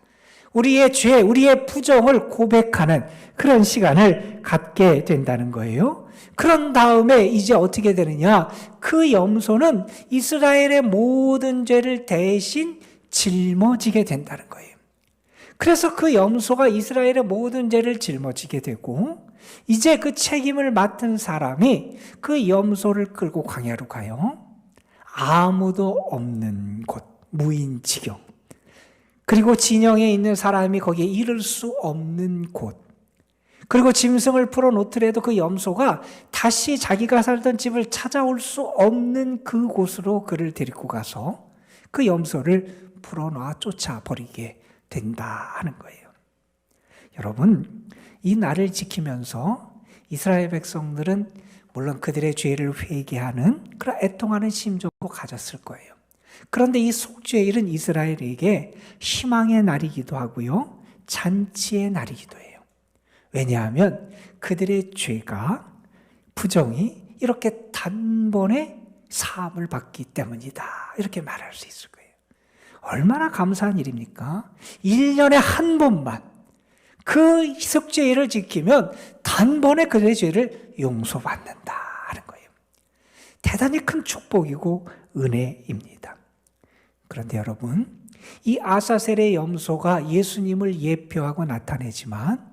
우리의 죄, 우리의 부정을 고백하는 그런 시간을 갖게 된다는 거예요. 그런 다음에 이제 어떻게 되느냐? 그 염소는 이스라엘의 모든 죄를 대신 짊어지게 된다는 거예요. 그래서 그 염소가 이스라엘의 모든 죄를 짊어지게 되고 이제 그 책임을 맡은 사람이 그 염소를 끌고 광야로 가요. 아무도 없는 곳, 무인지경. 그리고 진영에 있는 사람이 거기에 이를 수 없는 곳. 그리고 짐승을 풀어놓더라도 그 염소가 다시 자기가 살던 집을 찾아올 수 없는 그곳으로 그를 데리고 가서 그 염소를 풀어놔 쫓아버리게 된다 하는 거예요. 여러분, 이 날을 지키면서 이스라엘 백성들은 물론 그들의 죄를 회개하는 그런 애통하는 심정도 가졌을 거예요. 그런데 이 속죄일은 이스라엘에게 희망의 날이기도 하고요, 잔치의 날이기도 해요. 왜냐하면 그들의 죄가, 부정이 이렇게 단번에 사함을 받기 때문이다. 이렇게 말할 수 있을 거예요. 얼마나 감사한 일입니까? 1년에 한 번만 그 속죄일을 지키면 단번에 그들의 죄를 용서받는다 하는 거예요. 대단히 큰 축복이고 은혜입니다. 그런데 여러분, 이 아사셀의 염소가 예수님을 예표하고 나타내지만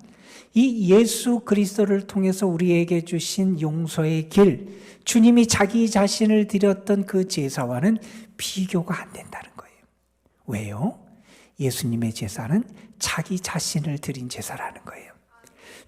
이 예수 그리스도를 통해서 우리에게 주신 용서의 길, 주님이 자기 자신을 드렸던 그 제사와는 비교가 안 된다는 거예요. 왜요? 예수님의 제사는 자기 자신을 드린 제사라는 거예요.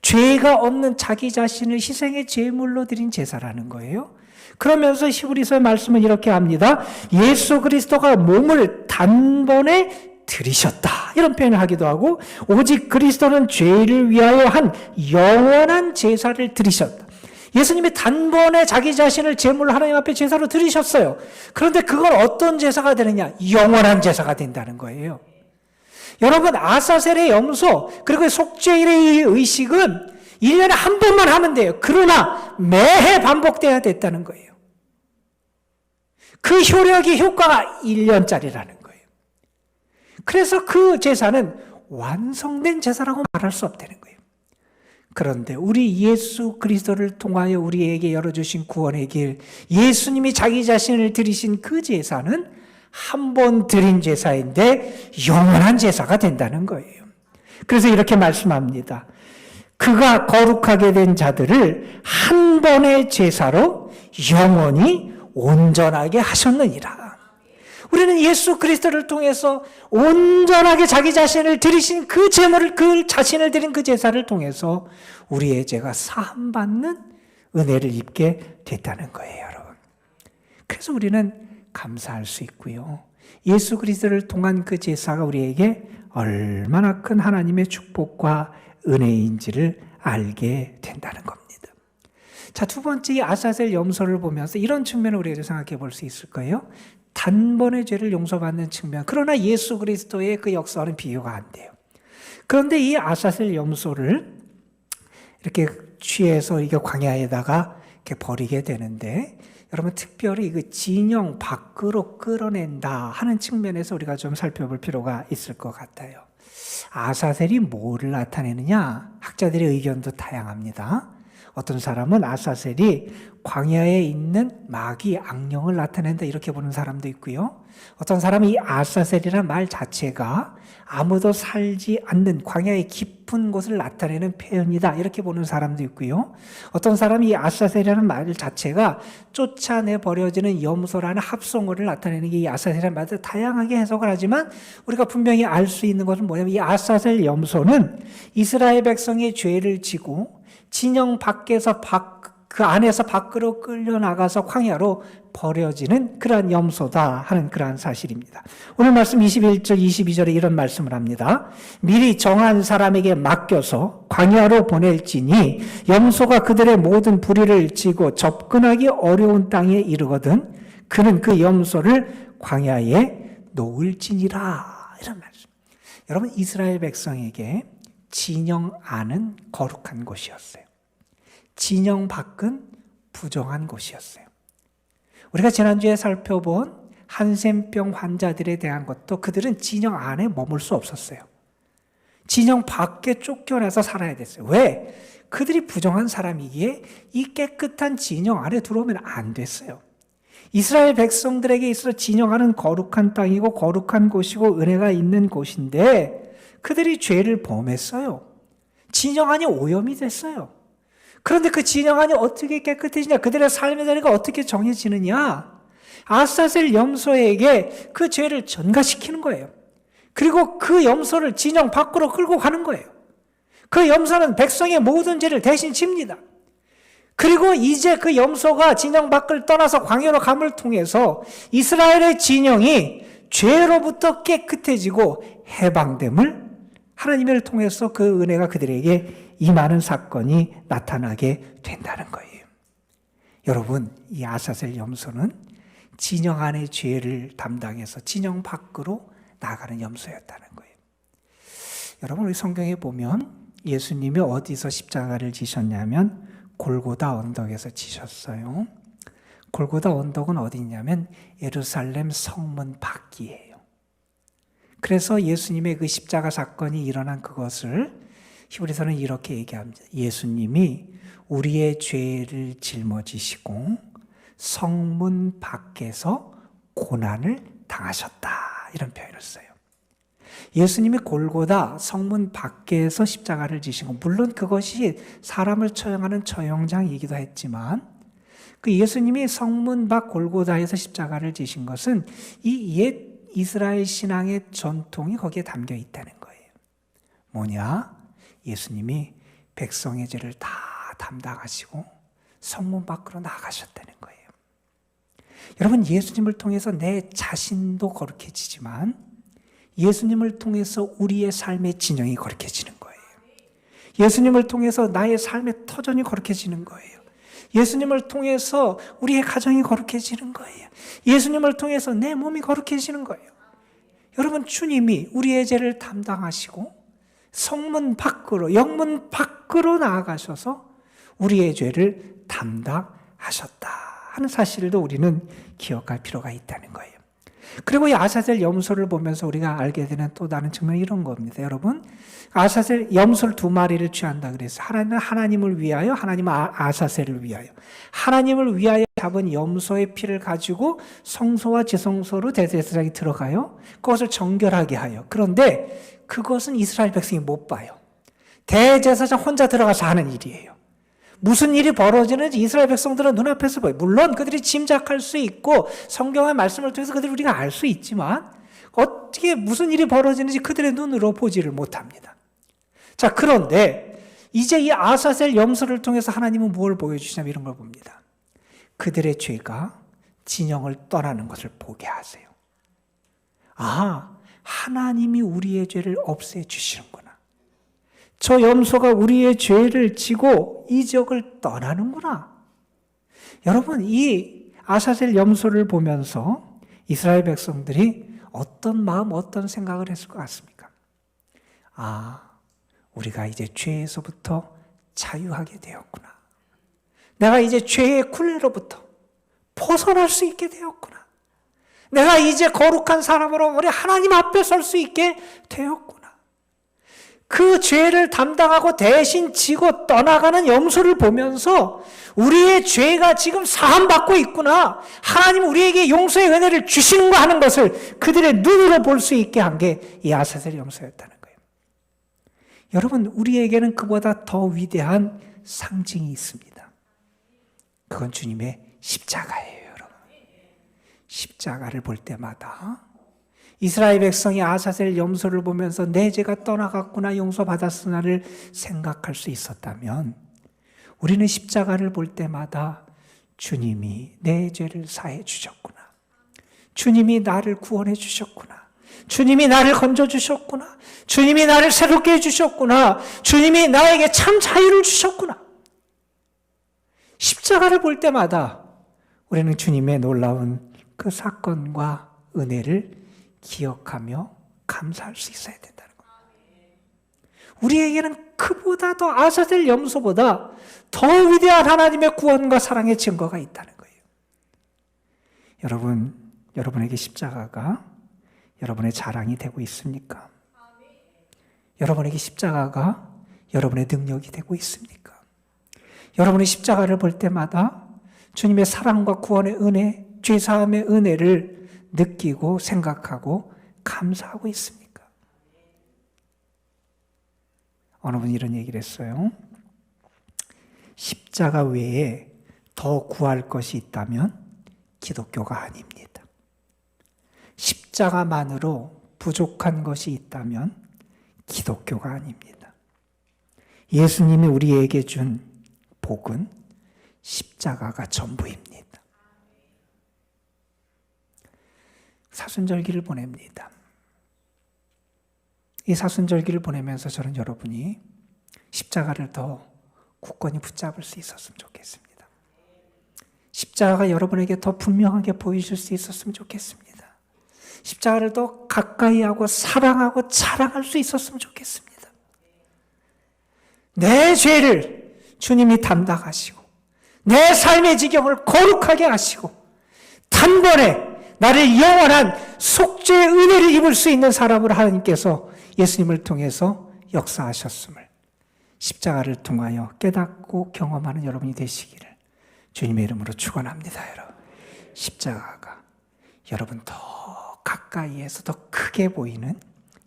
죄가 없는 자기 자신을 희생의 제물로 드린 제사라는 거예요. 그러면서 히브리서의 말씀은 이렇게 합니다. 예수 그리스도가 몸을 단번에 들이셨다. 이런 표현을 하기도 하고, 오직 그리스도는 죄를 위하여 한 영원한 제사를 드리셨다. 예수님이 단번에 자기 자신을 제물로 하나님 앞에 제사로 드리셨어요. 그런데 그건 어떤 제사가 되느냐? 영원한 제사가 된다는 거예요. 여러분, 아사셀의 염소 그리고 속죄일의 이 의식은 1년에 한 번만 하면 돼요. 그러나 매해 반복돼야 됐다는 거예요. 그 효과가 1년짜리라는 거예요. 그래서 그 제사는 완성된 제사라고 말할 수 없다는 거예요. 그런데 우리 예수 그리스도를 통하여 우리에게 열어주신 구원의 길, 예수님이 자기 자신을 드리신 그 제사는 한 번 드린 제사인데 영원한 제사가 된다는 거예요. 그래서 이렇게 말씀합니다. 그가 거룩하게 된 자들을 한 번의 제사로 영원히 온전하게 하셨느니라. 우리는 예수 그리스도를 통해서 온전하게 자기 자신을 드리신 그 제물을, 그 자신을 드린 그 제사를 통해서 우리의 죄가 사함받는 은혜를 입게 됐다는 거예요, 여러분. 그래서 우리는 감사할 수 있고요. 예수 그리스도를 통한 그 제사가 우리에게 얼마나 큰 하나님의 축복과 은혜인지를 알게 된다는 겁니다. 자, 두 번째 이 아사셀 염소를 보면서 이런 측면을 우리가 생각해 볼 수 있을 거예요. 단번에 죄를 용서받는 측면. 그러나 예수 그리스도의 그 역사와는 비교가 안 돼요. 그런데 이 아사셀 염소를 이렇게 취해서 이게 광야에다가 이렇게 버리게 되는데, 여러분 특별히 그 진영 밖으로 끌어낸다 하는 측면에서 우리가 좀 살펴볼 필요가 있을 것 같아요. 아사셀이 뭐를 나타내느냐? 학자들의 의견도 다양합니다. 어떤 사람은 아사셀이 광야에 있는 마귀, 악령을 나타낸다 이렇게 보는 사람도 있고요. 어떤 사람은 이 아사셀이라는 말 자체가 아무도 살지 않는 광야의 깊은 곳을 나타내는 표현이다 이렇게 보는 사람도 있고요. 어떤 사람이 이 아사셀이라는 말 자체가 쫓아내 버려지는 염소라는 합성어를 나타내는 게 이 아사셀이라는 말을 다양하게 해석을 하지만 우리가 분명히 알 수 있는 것은 뭐냐면 이 아사셀 염소는 이스라엘 백성의 죄를 지고 진영 밖에서 그 안에서 밖으로 끌려나가서 광야로 버려지는 그러한 염소다 하는 그러한 사실입니다. 오늘 말씀 21절 22절에 이런 말씀을 합니다. 미리 정한 사람에게 맡겨서 광야로 보낼지니 염소가 그들의 모든 불의를 지고 접근하기 어려운 땅에 이르거든 그는 그 염소를 광야에 놓을지니라. 이런 말씀. 여러분, 이스라엘 백성에게 진영 안은 거룩한 곳이었어요. 진영 밖은 부정한 곳이었어요. 우리가 지난주에 살펴본 한센병 환자들에 대한 것도 그들은 진영 안에 머물 수 없었어요. 진영 밖에 쫓겨나서 살아야 됐어요. 왜? 그들이 부정한 사람이기에 이 깨끗한 진영 안에 들어오면 안 됐어요. 이스라엘 백성들에게 있어서 진영 안은 거룩한 땅이고 거룩한 곳이고 은혜가 있는 곳인데 그들이 죄를 범했어요. 진영 안이 오염이 됐어요. 그런데 그 진영 안이 어떻게 깨끗해지냐? 그들의 삶의 자리가 어떻게 정해지느냐? 아사셀 염소에게 그 죄를 전가시키는 거예요. 그리고 그 염소를 진영 밖으로 끌고 가는 거예요. 그 염소는 백성의 모든 죄를 대신 집니다. 그리고 이제 그 염소가 진영 밖을 떠나서 광야로 감을 통해서 이스라엘의 진영이 죄로부터 깨끗해지고 해방됨을 하나님을 통해서 그 은혜가 그들에게 임하는 사건이 나타나게 된다는 거예요. 여러분, 이 아사셀 염소는 진영 안의 죄를 담당해서 진영 밖으로 나가는 염소였다는 거예요. 여러분, 우리 성경에 보면 예수님이 어디서 십자가를 지셨냐면 골고다 언덕에서 지셨어요. 골고다 언덕은 어디냐면 예루살렘 성문 밖이에요. 그래서 예수님의 그 십자가 사건이 일어난 그것을 히브리서는 이렇게 얘기합니다. 예수님이 우리의 죄를 짊어지시고 성문 밖에서 고난을 당하셨다. 이런 표현을 써요. 예수님이 골고다 성문 밖에서 십자가를 지신 것, 물론 그것이 사람을 처형하는 처형장이기도 했지만 그 예수님이 성문 밖 골고다에서 십자가를 지신 것은 이 옛 이스라엘 신앙의 전통이 거기에 담겨 있다는 거예요. 뭐냐? 예수님이 백성의 죄를 다 담당하시고 성문 밖으로 나가셨다는 거예요. 여러분, 예수님을 통해서 내 자신도 거룩해지지만 예수님을 통해서 우리의 삶의 진영이 거룩해지는 거예요. 예수님을 통해서 나의 삶의 터전이 거룩해지는 거예요. 예수님을 통해서 우리의 가정이 거룩해지는 거예요. 예수님을 통해서 내 몸이 거룩해지는 거예요. 여러분, 주님이 우리의 죄를 담당하시고 성문 밖으로, 영문 밖으로 나아가셔서 우리의 죄를 담당하셨다 하는 사실도 우리는 기억할 필요가 있다는 거예요. 그리고 이 아사셀 염소를 보면서 우리가 알게 되는 또 다른 측면이 이런 겁니다. 여러분, 아사셀 염소를 2마리를 취한다 그래서 하나님은 하나님을 위하여, 하나님은 아사셀을 위하여. 하나님을 위하여 잡은 염소의 피를 가지고 성소와 지성소로 대제사장이 들어가요. 그것을 정결하게 하여. 그런데 그것은 이스라엘 백성이 못 봐요. 대제사장 혼자 들어가서 하는 일이에요. 무슨 일이 벌어지는지 이스라엘 백성들은 눈앞에서 봐요. 물론 그들이 짐작할 수 있고 성경의 말씀을 통해서 그들이 우리가 알 수 있지만 어떻게 무슨 일이 벌어지는지 그들의 눈으로 보지를 못합니다. 자, 그런데 이제 이 아사셀 염소를 통해서 하나님은 뭘 보여주시냐면 이런 걸 봅니다. 그들의 죄가 진영을 떠나는 것을 보게 하세요. 아, 하나님이 우리의 죄를 없애주시는구나. 저 염소가 우리의 죄를 지고 이 지역을 떠나는구나. 여러분, 이 아사셀 염소를 보면서 이스라엘 백성들이 어떤 마음, 어떤 생각을 했을 것 같습니까? 아, 우리가 이제 죄에서부터 자유하게 되었구나. 내가 이제 죄의 굴레로부터 벗어날 수 있게 되었구나. 내가 이제 거룩한 사람으로 우리 하나님 앞에 설 수 있게 되었구나. 그 죄를 담당하고 대신 지고 떠나가는 염소를 보면서 우리의 죄가 지금 사함받고 있구나. 하나님 우리에게 용서의 은혜를 주시는가 하는 것을 그들의 눈으로 볼 수 있게 한 게 이 아사셀 염소였다는 거예요. 여러분, 우리에게는 그보다 더 위대한 상징이 있습니다. 그건 주님의 십자가예요, 여러분. 십자가를 볼 때마다 이스라엘 백성이 아사셀 염소를 보면서 내 죄가 떠나갔구나, 용서받았으나를 생각할 수 있었다면 우리는 십자가를 볼 때마다 주님이 내 죄를 사해 주셨구나. 주님이 나를 구원해 주셨구나. 주님이 나를 건져 주셨구나. 주님이 나를 새롭게 해 주셨구나. 주님이 나에게 참 자유를 주셨구나. 십자가를 볼 때마다 우리는 주님의 놀라운 그 사건과 은혜를 기억하며 감사할 수 있어야 된다는 겁니다. 우리에게는 그보다 더 아사셀 염소보다 더 위대한 하나님의 구원과 사랑의 증거가 있다는 거예요. 여러분, 여러분에게 십자가가 여러분의 자랑이 되고 있습니까? 여러분에게 십자가가 여러분의 능력이 되고 있습니까? 여러분의 십자가를 볼 때마다 주님의 사랑과 구원의 은혜, 죄사함의 은혜를 느끼고 생각하고 감사하고 있습니까? 어느 분이 이런 얘기를 했어요. 십자가 외에 더 구할 것이 있다면 기독교가 아닙니다. 십자가만으로 부족한 것이 있다면 기독교가 아닙니다. 예수님이 우리에게 준 복은 십자가가 전부입니다. 사순절기를 보냅니다. 이 사순절기를 보내면서 저는 여러분이 십자가를 더 굳건히 붙잡을 수 있었으면 좋겠습니다. 십자가가 여러분에게 더 분명하게 보이실 수 있었으면 좋겠습니다. 십자가를 더 가까이 하고 사랑하고 자랑할 수 있었으면 좋겠습니다. 내 죄를 주님이 담당하시고 내 삶의 지경을 거룩하게 하시고 단번에 나를 영원한 속죄의 은혜를 입을 수 있는 사람으로 하나님께서 예수님을 통해서 역사하셨음을 십자가를 통하여 깨닫고 경험하는 여러분이 되시기를 주님의 이름으로 축원합니다. 여러분, 십자가가 여러분 더 가까이에서 더 크게 보이는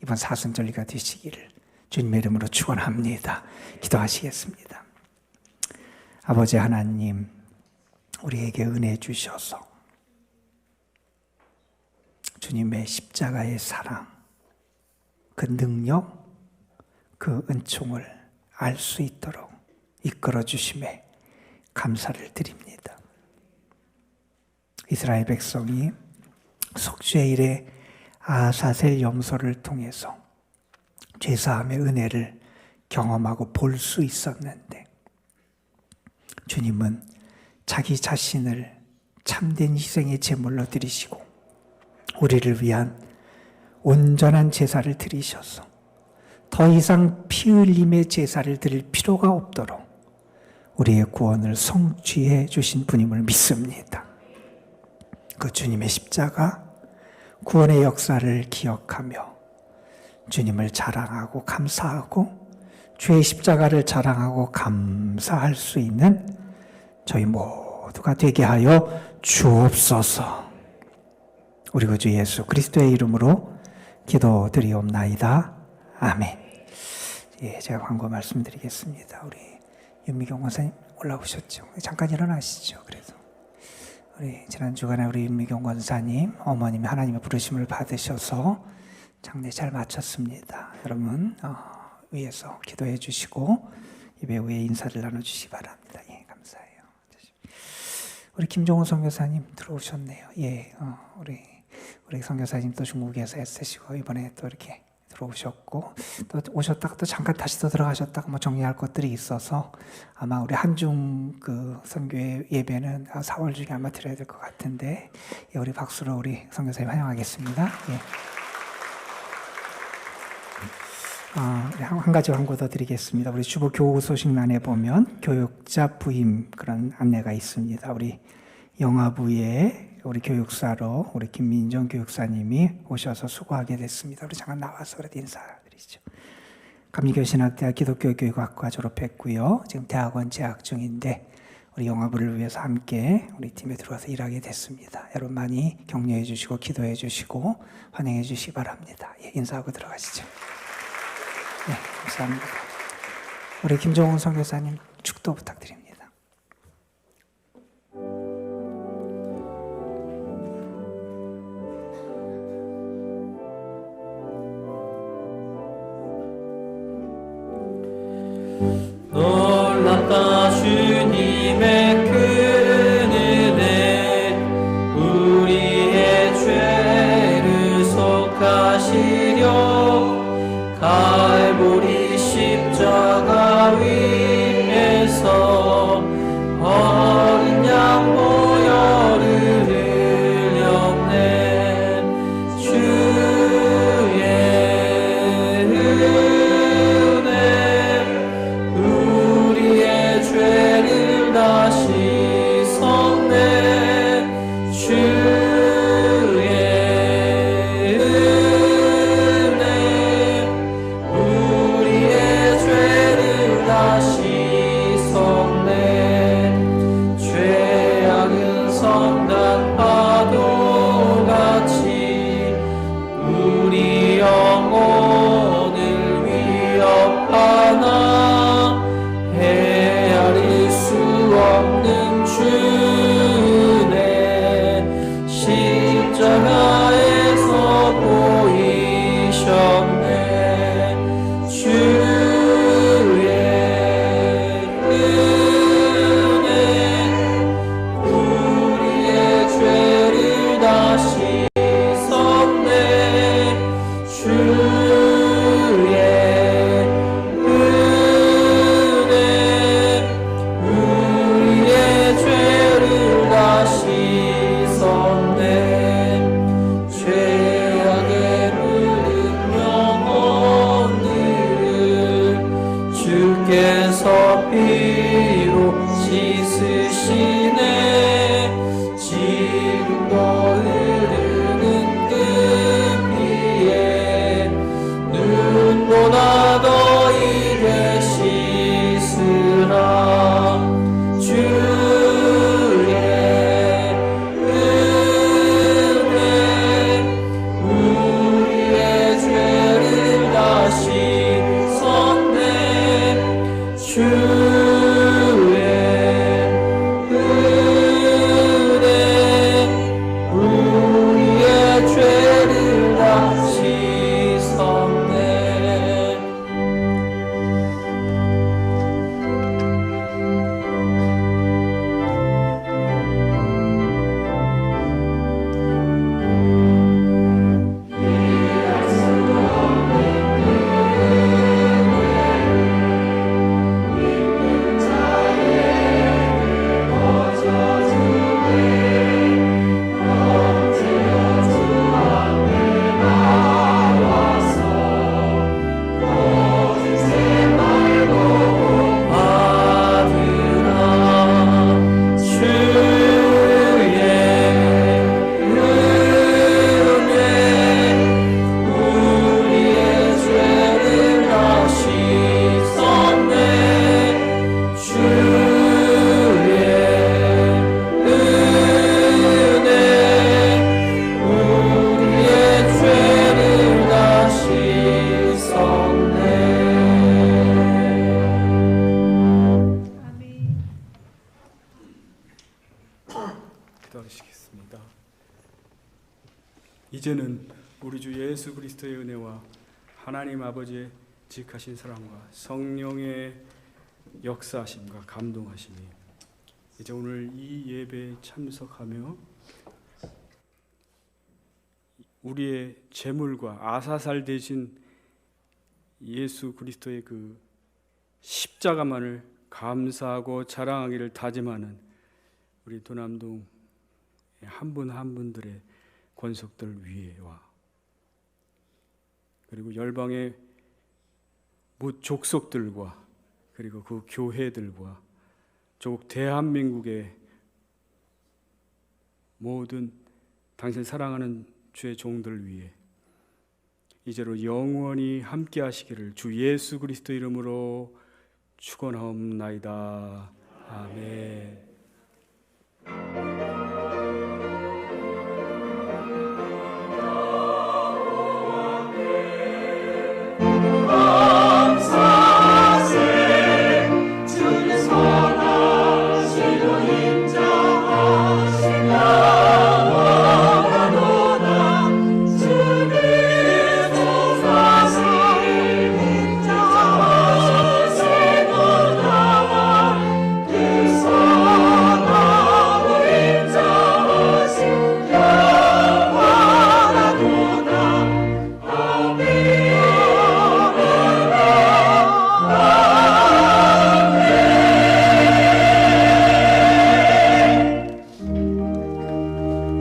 이번 사순절기가 되시기를 주님의 이름으로 축원합니다. 기도하시겠습니다. 아버지 하나님, 우리에게 은혜 주셔서 주님의 십자가의 사랑, 그 능력, 그 은총을 알 수 있도록 이끌어 주심에 감사를 드립니다. 이스라엘 백성이 속죄일에 아사셀 염소를 통해서 죄사함의 은혜를 경험하고 볼 수 있었는데 주님은 자기 자신을 참된 희생의 제물로 드리시고 우리를 위한 온전한 제사를 드리셔서 더 이상 피 흘림의 제사를 드릴 필요가 없도록 우리의 구원을 성취해 주신 분임을 믿습니다. 그 주님의 십자가, 구원의 역사를 기억하며 주님을 자랑하고 감사하고 주의 십자가를 자랑하고 감사할 수 있는 저희 모든 모두가 되게 하여 주옵소서. 우리 구주 예수 그리스도의 이름으로 기도드리옵나이다. 아멘. 예, 제가 광고 말씀드리겠습니다. 우리 윤미경 권사님 올라오셨죠? 잠깐 일어나시죠. 그래도 우리 지난 주간에 우리 윤미경 권사님 어머님이 하나님의 부르심을 받으셔서 장례 잘 마쳤습니다. 여러분 위에서 기도해 주시고 예배 후에 인사를 나눠주시기 바랍니다. 예, 감사해요. 우리 김종훈 선교사님 들어오셨네요. 예, 우리 선교사님 또 중국에서 애쓰시고 이번에 또 이렇게 들어오셨고 또 오셨다가 또 잠깐 다시 또 들어가셨다가 뭐 정리할 것들이 있어서 아마 우리 한중 그 선교회 예배는 4월 중에 아마 드려야 될 것 같은데 예, 우리 박수로 우리 선교사님 환영하겠습니다. 예. 한 가지 광고 더 드리겠습니다. 우리 주보 교우 소식란에 보면 교육자 부임 그런 안내가 있습니다. 우리 영아부에 우리 교육사로 우리 김민정 교육사님이 오셔서 수고하게 됐습니다. 우리 잠깐 나와서 그래도 인사드리죠. 감리교신학대학 기독교교육학과 졸업했고요. 지금 대학원 재학 중인데 우리 영아부를 위해서 함께 우리 팀에 들어와서 일하게 됐습니다. 여러분 많이 격려해 주시고 기도해 주시고 환영해 주시기 바랍니다. 예, 인사하고 들어가시죠. 네, 감사합니다. 우리 김종훈 선교사님 축도 부탁드립니다. 놀랍다 주님의 큰 은혜 우리의 죄를 속하시려 갈보리 십자가 위에서 어린 양 보혈을 흘렸네. 주의 은혜 우리의 죄를 다 씻었네. 주의 은혜 우리의 죄를 다 씻었네. 죄악은 성단 파도같이 우리 영혼을 위협하나 헤아릴 수 없는 주네. 십자가에서 보이셨네. 주의 은혜 우리의 죄 기도하시겠습니다. 이제는 우리 주 예수 그리스도의 은혜와 하나님 아버지의 지극하신 사랑과 성령의 역사하심과 감동하심이 이제 오늘 이 예배에 참석하며 우리의 재물과 아사살 대신 예수 그리스도의 그 십자가만을 감사하고 자랑하기를 다짐하는 우리 도남동 한 분 한 분들의 권속들 위에와 그리고 열방의 족속들과 그리고 그 교회들과 조국 대한민국의 모든 당신 사랑하는 주의 종들 위해 이제로 영원히 함께 하시기를 주 예수 그리스도 이름으로 축원하옵나이다. 아멘.